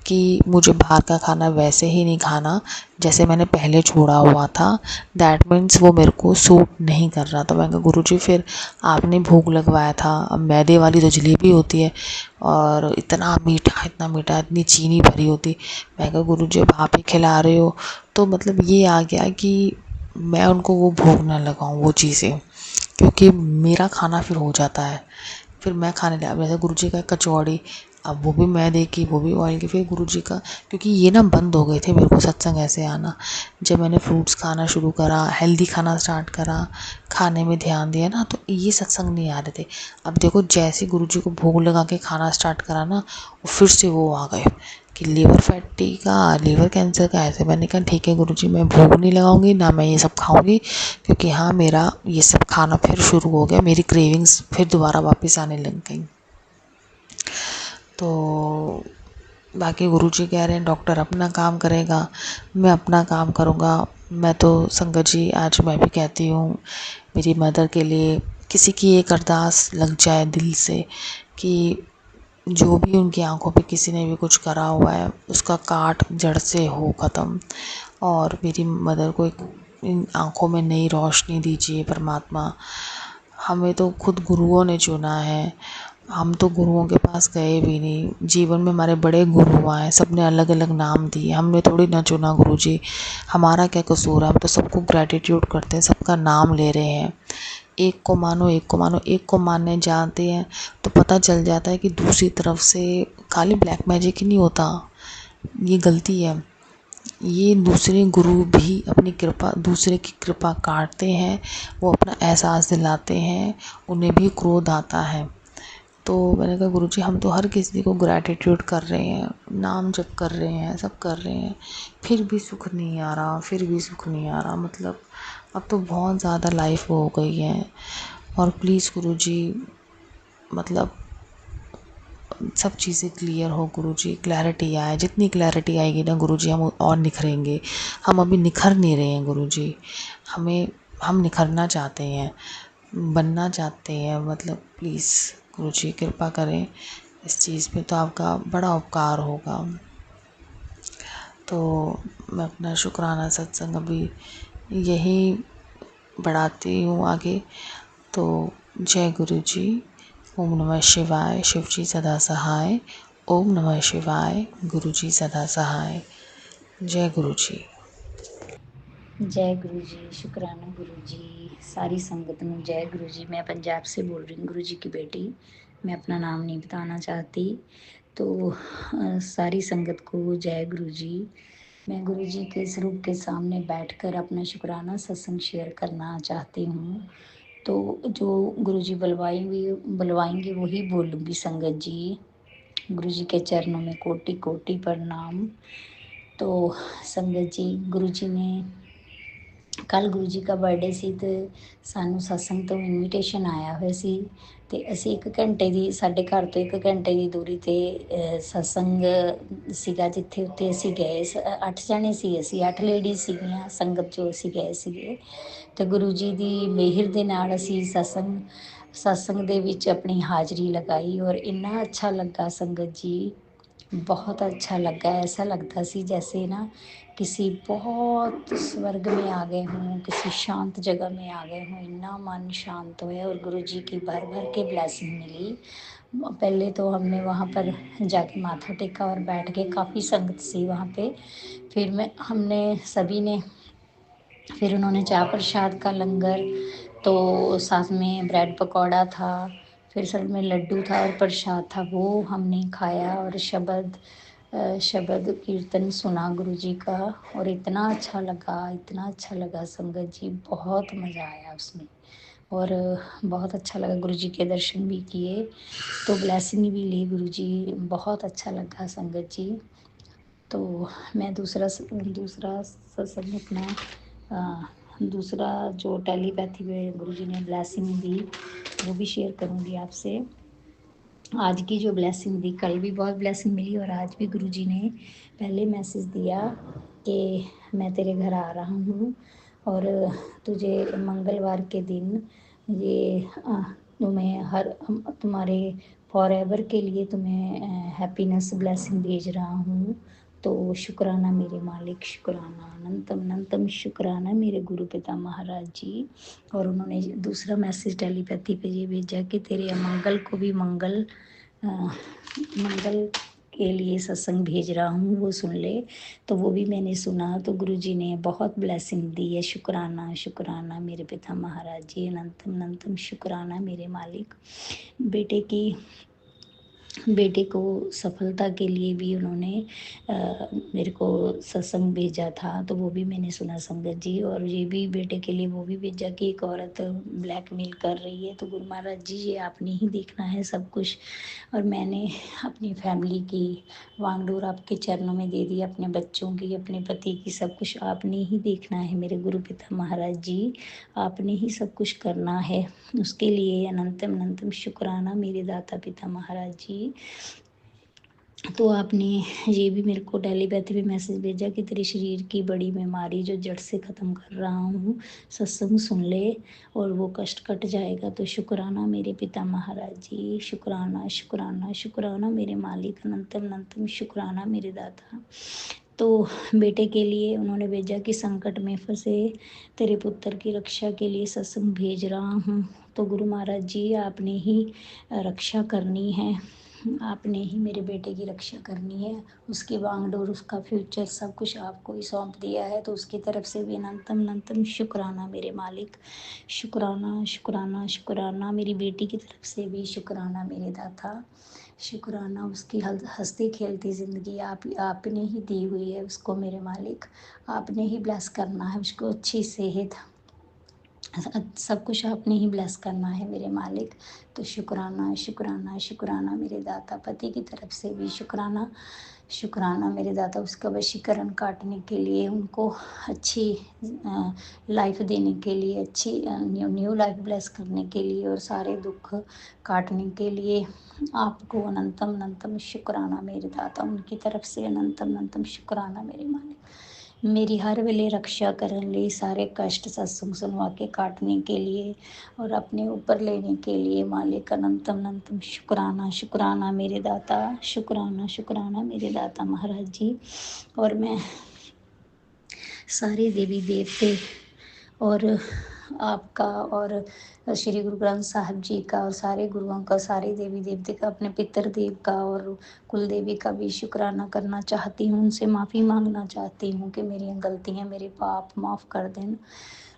कि मुझे बाहर का खाना वैसे ही नहीं खाना जैसे मैंने पहले छोड़ा हुआ था, दैट मीन्स वो मेरे को सूट नहीं कर रहा। तो मैंने कहा गुरुजी फिर आपने भोग लगवाया था, अब मैदे वाली तो जलेबी होती है और इतना मीठा इतनी चीनी भरी होती। मैं कहा गुरुजी अब आप ही खिला रहे हो, तो मतलब ये आ गया कि मैं उनको वो भोग ना लगाऊं वो चीज़ें, क्योंकि मेरा खाना फिर हो जाता है, फिर मैं खाने लगा। जैसे गुरुजी का कचौड़ी, अब वो भी मैदे की वो भी ऑयल की। फिर गुरुजी का क्योंकि ये ना बंद हो गए थे मेरे को सत्संग ऐसे आना, जब मैंने फ्रूट्स खाना शुरू करा, हेल्दी खाना स्टार्ट करा, खाने में ध्यान दिया ना, तो ये सत्संग नहीं आ रहे थे। अब देखो जैसे गुरुजी को भोग लगा के खाना स्टार्ट करा ना, वो फिर से वो आ गए कि लीवर फैटी का, लीवर कैंसर का ऐसे। मैंने कहा ठीक है गुरुजी मैं भोग नहीं लगाऊंगी ना मैं ये सब खाऊंगी, क्योंकि हाँ मेरा ये सब खाना फिर शुरू हो गया, मेरी क्रेविंग्स फिर दोबारा वापस आने लग गई। तो बाकी गुरुजी कह रहे हैं डॉक्टर अपना काम करेगा, मैं अपना काम करूँगा। मैं तो संगत जी आज मैं भी कहती हूँ मेरी मदर के लिए किसी की एक अरदास लग जाए दिल से कि जो भी उनकी आंखों पे किसी ने भी कुछ करा हुआ है उसका काट जड़ से हो ख़त्म। और मेरी मदर को एक इन आंखों में नई रोशनी दीजिए परमात्मा। हमें तो खुद गुरुओं ने चुना है, हम तो गुरुओं के पास गए भी नहीं। जीवन में हमारे बड़े गुरु आए, सबने अलग अलग नाम दिए, हमने थोड़ी ना चुना गुरु जी। हमारा क्या कसूर है, हम तो सबको ग्रैटिट्यूड करते हैं, सबका नाम ले रहे हैं। एक को मानो, एक को मानो, एक को मानने जाते हैं तो पता चल जाता है कि दूसरी तरफ से खाली ब्लैक मैजिक ही नहीं होता। ये गलती है। ये दूसरे गुरु भी अपनी कृपा, दूसरे की कृपा काटते हैं, वो अपना एहसास दिलाते हैं, उन्हें भी क्रोध आता है। तो मैंने कहा गुरुजी हम तो हर किसी को ग्रैटिट्यूड कर रहे हैं, नाम जप कर रहे हैं, सब कर रहे हैं, फिर भी सुख नहीं आ रहा, फिर भी सुख नहीं आ रहा। मतलब अब तो बहुत ज़्यादा लाइफ हो गई है। और प्लीज़ गुरुजी मतलब सब चीज़ें क्लियर हो गुरुजी, क्लैरिटी आए। जितनी क्लैरिटी आएगी ना गुरुजी हम और निखरेंगे। हम अभी निखर नहीं रहे हैं गुरुजी। हम निखरना चाहते हैं, बनना चाहते हैं। मतलब प्लीज़ गुरुजी कृपा करें इस चीज़ पे, तो आपका बड़ा उपकार होगा। तो मैं अपना शुक्राना सत्संग अभी यही बढ़ाती हूँ आगे। तो जय गुरु जी। ओम नमः शिवाय। शिव जी सदा सहाय। ओम नमः शिवाय। गुरु जी सदा सहाय। जय गुरु जी। जय गुरु जी। शुक्राना गुरु जी। सारी संगत ਨੂੰ जय गुरु जी। मैं पंजाब से बोल रही हूँ, गुरु जी की बेटी। मैं अपना नाम नहीं बताना चाहती। तो सारी संगत को जय गुरु जी। मैं गुरु जी के स्वरूप के सामने बैठकर अपना शुक्राना सत्संग शेयर करना चाहती हूँ। तो जो गुरु जी बुलवाएंगे वही बोलूँगी संगत जी। गुरु जी के चरणों में कोटि कोटि प्रणाम। तो संगत जी, गुरु जी ने ਕੱਲ੍ਹ ਗੁਰੂ ਜੀ ਦਾ ਬਰਥਡੇ ਸੀ ਤੇ ਸਾਨੂੰ ਸਤਸੰਗ ਤੋਂ ਇਨਵੀਟੇਸ਼ਨ ਆਇਆ ਹੋਇਆ ਸੀ ਤੇ ਅਸੀਂ 1 ਘੰਟੇ ਦੀ, ਸਾਡੇ ਘਰ ਤੋਂ 1 ਘੰਟੇ ਦੀ ਦੂਰੀ ਤੇ ਸਤਸੰਗ ਸੀਗਾ, ਜਿੱਥੇ ਉੱਤੇ ਅਸੀਂ ਗਏ। 8 ਜਣੇ ਸੀ ਅਸੀਂ, 8 ਲੇਡੀਜ਼ ਸੀਗੀਆਂ ਸੰਗਤ ਜੋ ਅਸੀਂ ਗਏ ਸੀਗੇ। ਤੇ ਗੁਰੂ ਜੀ ਦੀ ਮਿਹਰ ਦੇ ਨਾਲ ਅਸੀਂ ਸਤਸੰਗ ਦੇ ਵਿੱਚ ਆਪਣੀ ਹਾਜ਼ਰੀ ਲਗਾਈ ਔਰ ਇੰਨਾ ਅੱਛਾ ਲੱਗਾ ਸੰਗਤ ਜੀ, बहुत अच्छा लगा। ऐसा लगता सी जैसे ना किसी बहुत स्वर्ग में आ गए हों, किसी शांत जगह में आ गए हों। इतना मन शांत हुआ और गुरु जी की भर भर के ब्लेसिंग मिली। पहले तो हमने वहाँ पर जाके माथा टेका और बैठ के, काफ़ी संगत सी वहाँ पे। फिर हमने सभी ने, फिर उन्होंने चाय प्रसाद का लंगर, तो साथ में ब्रेड पकौड़ा था, फिर साथ में लड्डू था और प्रसाद था, वो हमने खाया। और शब्द कीर्तन सुना गुरु जी का और इतना अच्छा लगा, इतना अच्छा लगा संगत जी, बहुत मज़ा आया उसमें। और बहुत अच्छा लगा, गुरु जी के दर्शन भी किए, तो ब्लेसिंग भी ली गुरु जी। बहुत अच्छा लगा संगत जी। तो मैं दूसरा सत्संग अपना दूसरा जो टेलीपैथी में गुरु जी ने ब्लेसिंग दी वो भी शेयर करूँगी आपसे। आज की जो ब्लेसिंग दी, कल भी बहुत ब्लेसिंग मिली और आज भी गुरु जी ने पहले मैसेज दिया कि मैं तेरे घर आ रहा हूँ और तुझे मंगलवार के दिन ये तुम्हें तुम्हारे फॉर एवर के लिए तुम्हें हैप्पीनेस ब्लेसिंग भेज रहा हूँ। तो शुक्राना मेरे मालिक, शुक्राना अनंतम अनंतम शुक्राना मेरे गुरु पिता महाराज जी। और उन्होंने दूसरा मैसेज टेलीपैथी पे ये भेजा कि तेरे अमंगल को भी मंगल के लिए सत्संग भेज रहा हूँ, वो सुन ले। तो वो भी मैंने सुना, तो गुरु जी ने बहुत ब्लेसिंग दी है। शुक्राना शुक्राना मेरे पिता महाराज जी, अनंतम अनंतम शुक्राना मेरे मालिक। बेटे को सफलता के लिए भी उन्होंने मेरे को सत्संग भेजा था, तो वो भी मैंने सुना संगत जी। और ये भी बेटे के लिए वो भी भेजा कि एक औरत ब्लैकमेल कर रही है, तो गुरु महाराज जी ये आपने ही देखना है सब कुछ। और मैंने अपनी फैमिली की वांगडोर आपके चरणों में दे दी, अपने बच्चों की, अपने पति की, सब कुछ आपने ही देखना है मेरे गुरु पिता महाराज जी, आपने ही सब कुछ करना है। उसके लिए अनंतम अनंतम शुक्राना मेरे दाता पिता महाराज जी। तो आपने ये भी मेरे को टेलीपैथी में मैसेज भेजा कि तेरे शरीर की बड़ी बीमारी जो जड़ से ख़त्म कर रहा हूँ, सत्संग सुन ले और वो कष्ट कट जाएगा। तो शुक्राना मेरे पिता महाराज जी, शुक्राना शुक्राना शुक्राना मेरे मालिक, अनंतम अनंतम शुक्राना मेरे दाता। तो बेटे के लिए उन्होंने भेजा कि संकट में फंसे तेरे पुत्र की रक्षा के लिए सत्संग भेज रहा हूँ। तो गुरु महाराज जी, आपने ही रक्षा करनी है, आपने ही मेरे बेटे की रक्षा करनी है। उसकी बागडोर, उसका फ्यूचर सब कुछ आपको ही सौंप दिया है। तो उसकी तरफ से भी अनंतम अनंतम शुक्राना मेरे मालिक, शुक्राना शुक्राना शुक्राना। मेरी बेटी की तरफ से भी शुक्राना मेरे दाता, शुक्राना। उसकी हंसती खेलती ज़िंदगी आपने ही दी हुई है उसको मेरे मालिक, आपने ही ब्लेस करना है उसको, अच्छी सेहत सब कुछ आपने ही ब्लेस करना है मेरे मालिक। तो शुक्राना शुक्राना शुक्राना मेरे दाता। पति की तरफ से भी शुक्राना शुक्राना मेरे दाता, उसका वशीकरण काटने के लिए, उनको अच्छी लाइफ देने के लिए, अच्छी न्यू लाइफ ब्लेस करने के लिए और सारे दुख काटने के लिए आपको अनंतम अनंतम शुक्राना मेरे दाता। उनकी तरफ से अनंतम अनंतम शुक्राना मेरे मालिक। मेरी हर वेले रक्षा करने लिए, सारे कष्ट सत्संग सुनवा के काटने के लिए और अपने ऊपर लेने के लिए मालिक, अनंतम अनंतम शुक्राना शुक्राना मेरे दाता, शुक्राना शुक्राना मेरे दाता महाराज जी। और मैं सारे देवी देवते और आपका और श्री गुरु ग्रंथ साहिब जी का और सारे गुरुओं का, सारे देवी देवते का, अपने पितर देव का और कुल देवी का भी शुक्राना करना चाहती हूँ। उनसे माफ़ी मांगना चाहती हूँ कि मेरी गलतियाँ, मेरे पाप माफ़ कर दें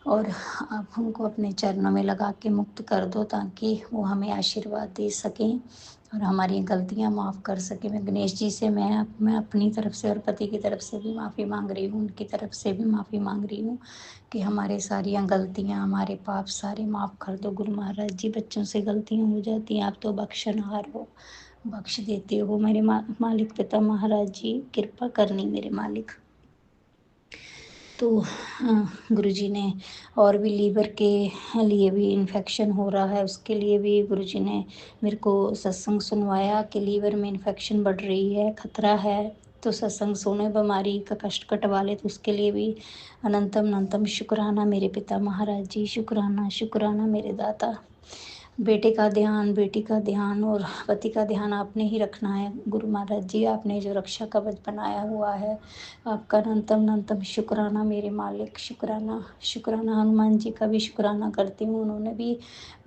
और आप उनको अपने चरणों में लगा के मुक्त कर दो, ताकि वो हमें आशीर्वाद दे सकें और हमारी गलतियाँ माफ़ कर सकें। मैं गणेश जी से मैं अपनी तरफ से और पति की तरफ से भी माफ़ी मांग रही हूँ, उनकी तरफ से भी माफ़ी मांग रही हूँ कि हमारे सारी गलतियाँ, हमारे पाप सारे माफ़ कर दो। गुरु महाराज जी, बच्चों से गलतियाँ हो जाती हैं, आप तो बख्शनहार हो, बख्श देते हो मेरे मालिक पिता महाराज जी, कृपा करनी मेरे मालिक। तो गुरुजी ने और भी लीवर के लिए भी इन्फेक्शन हो रहा है, उसके लिए भी गुरुजी ने मेरे को सत्संग सुनवाया कि लीवर में इन्फेक्शन बढ़ रही है, खतरा है, तो सत्संग सुने, बीमारी का कष्ट कटवा ले। तो उसके लिए भी अनंतम अनंतम शुक्राना मेरे पिता महाराज जी, शुक्राना शुक्राना मेरे दाता। बेटे का ध्यान, बेटी का ध्यान और पति का ध्यान आपने ही रखना है गुरु महाराज जी। आपने जो रक्षा कवच बनाया हुआ है, आपका अनंतम अनंतम शुक्राना मेरे मालिक, शुक्राना शुक्राना। हनुमान जी का भी शुक्राना करती हूँ, उन्होंने भी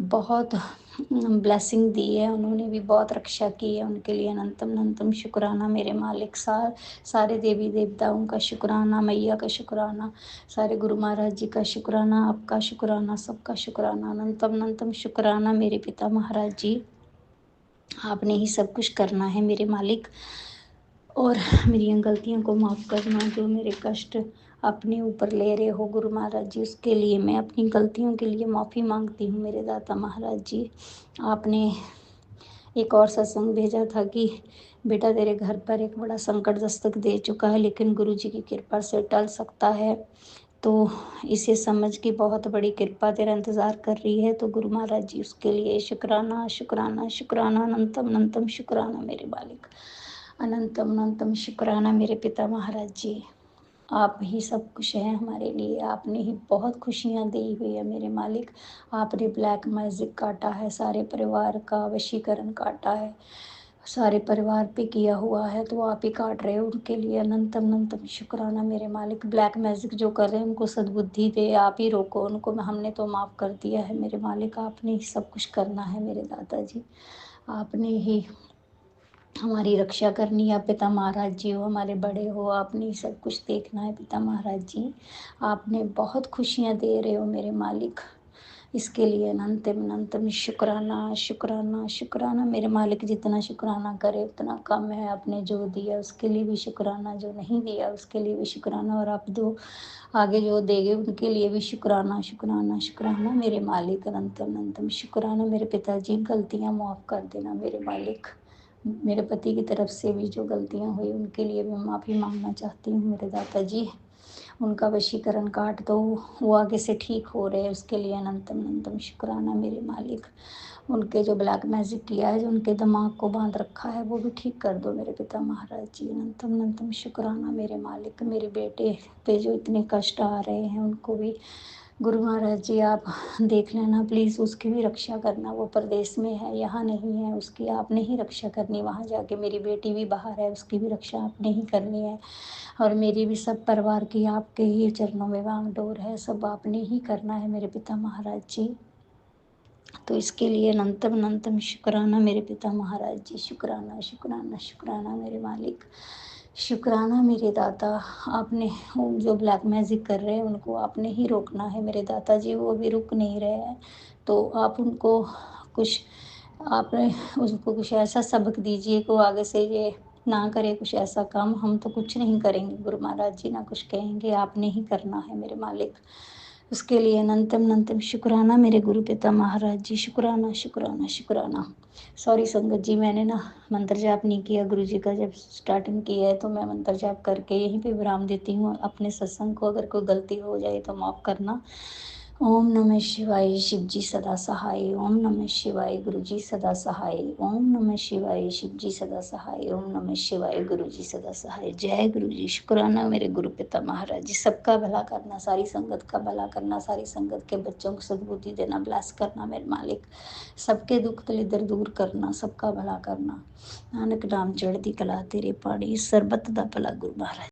बहुत ब्लेसिंग दी है, उन्होंने भी बहुत रक्षा की है, उनके लिए अनंतम अनंतम शुक्राना मेरे मालिक। सारे देवी देवताओं का शुक्राना, मैया का शुक्राना, सारे गुरु महाराज जी का शुक्राना, आपका शुक्राना, सबका शुक्राना, अनंतम अनंतम शुक्राना मेरे पिता महाराज जी। आपने ही सब कुछ करना है मेरे मालिक और मेरी गलतियों को माफ़ करना, जो मेरे कष्ट अपने ऊपर ले रहे हो गुरु महाराज जी, उसके लिए मैं अपनी गलतियों के लिए माफ़ी मांगती हूँ मेरे दाता महाराज जी। आपने एक और सत्संग भेजा था कि बेटा तेरे घर पर एक बड़ा संकट दस्तक दे चुका है, लेकिन गुरु जी की कृपा से टल सकता है, तो इसे समझ की बहुत बड़ी कृपा तेरा इंतज़ार कर रही है। तो गुरु महाराज जी, उसके लिए शुक्राना शुक्राना शुक्राना, अनंतम अनंतम शुक्राना मेरे मालिक, अनंतम अनंतम शुक्राना मेरे पिता महाराज जी। आप ही सब कुछ हैं हमारे लिए, आपने ही बहुत खुशियाँ दी हुई है मेरे मालिक। आपने ब्लैक मैजिक काटा है, सारे परिवार का वशीकरण काटा है, सारे परिवार पे किया हुआ है, तो आप ही काट रहे हो। उनके लिए अनंतम अनंतम शुक्राना मेरे मालिक। ब्लैक मैजिक जो कर रहे हैं उनको सद्बुद्धि दे, आप ही रोको उनको। हमने तो माफ़ कर दिया है मेरे मालिक, आपने ही सब कुछ करना है मेरे दादाजी, आपने ही हमारी रक्षा करनी है। पिता महाराज जी हो, हमारे बड़े हो, आपने ही सब कुछ देखना है पिता महाराज जी। आपने बहुत खुशियाँ दे रहे हो मेरे मालिक, इसके लिए अनंतम अनंतम शुक्राना शुक्राना शुक्राना मेरे मालिक। जितना शुक्राना करे उतना कम है। आपने जो दिया उसके लिए भी शुक्राना, जो नहीं दिया उसके लिए भी शुक्राना, और आप दो आगे जो देंगे उनके लिए भी शुक्राना शुक्राना शुक्राना मेरे मालिक, अनंतम अनंतम शुक्राना मेरे पिताजी। गलतियाँ माफ़ कर देना मेरे मालिक। मेरे पति की तरफ से भी जो गलतियाँ हुई उनके लिए भी माफ़ी मांगना चाहती हूँ मेरे दादाजी। उनका वशीकरण काट दो, वो आगे से ठीक हो रहे हैं, उसके लिए अनंतम अनंतम शुक्राना मेरे मालिक। उनके जो ब्लैक मैजिक किया है, जो उनके दिमाग को बांध रखा है, वो भी ठीक कर दो मेरे पिता महाराज जी। अनंतम अनंतम शुक्राना मेरे मालिक। मेरे बेटे पे जो इतने कष्ट आ रहे हैं, उनको भी गुरु महाराज जी आप देख लेना प्लीज़, उसकी भी रक्षा करना। वो परदेश में है, यहाँ नहीं है, उसकी आपने ही रक्षा करनी वहाँ जाके। मेरी बेटी भी बाहर है, उसकी भी रक्षा आपने ही करनी है, और मेरी भी सब परिवार की आपके ही चरणों में वांगडोर है, सब आपने ही करना है मेरे पिता महाराज जी। तो इसके लिए अनंतम अनंतम शुक्राना मेरे पिता महाराज जी। शुक्राना शुक्राना शुक्राना मेरे मालिक। शुक्राना मेरे दाता। आपने वो जो ब्लैक मैजिक कर रहे हैं, उनको आपने ही रोकना है मेरे दाता जी। वो अभी रुक नहीं रहे हैं, तो आप उनको कुछ आपने उसको कुछ ऐसा सबक दीजिए कि वो आगे से ये ना करे कुछ ऐसा काम। हम तो कुछ नहीं करेंगे गुरु महाराज जी, ना कुछ कहेंगे, आपने ही करना है मेरे मालिक। उसके लिए अनंतम अनंतम शुक्राना मेरे गुरु पिता महाराज जी। शुक्राना शुक्राना शुक्राना। सॉरी संगत जी, मैंने ना मंत्र जाप नहीं किया गुरु जी का। जब स्टार्टिंग की है तो मैं मंत्र जाप करके यहीं पे विराम देती हूँ अपने सत्संग को। अगर कोई गलती हो जाए तो माफ़ करना। ओम नमः शिवाय। शिव जी सदा सहाय। ओम नमः शिवाय। गुरु जी सदा सहाय। ओम नमः शिवाय। शिव जी सदा सहाय। ओम नमः शिवाय। गुरु जी सदा सहाय। जय गुरु जी। शुक्राना मेरे गुरु पिता महाराज जी। सबका भला करना, सारी संगत का भला करना, सारी संगत के बच्चों को सद्बुद्धि देना, ब्लेस करना मेरे मालिक। सबके दुख दलिदर दूर करना, सबका भला करना। नानक नाम चढ़ती कला तेरे पाड़ी, सरबत दा भला गुरु महाराज।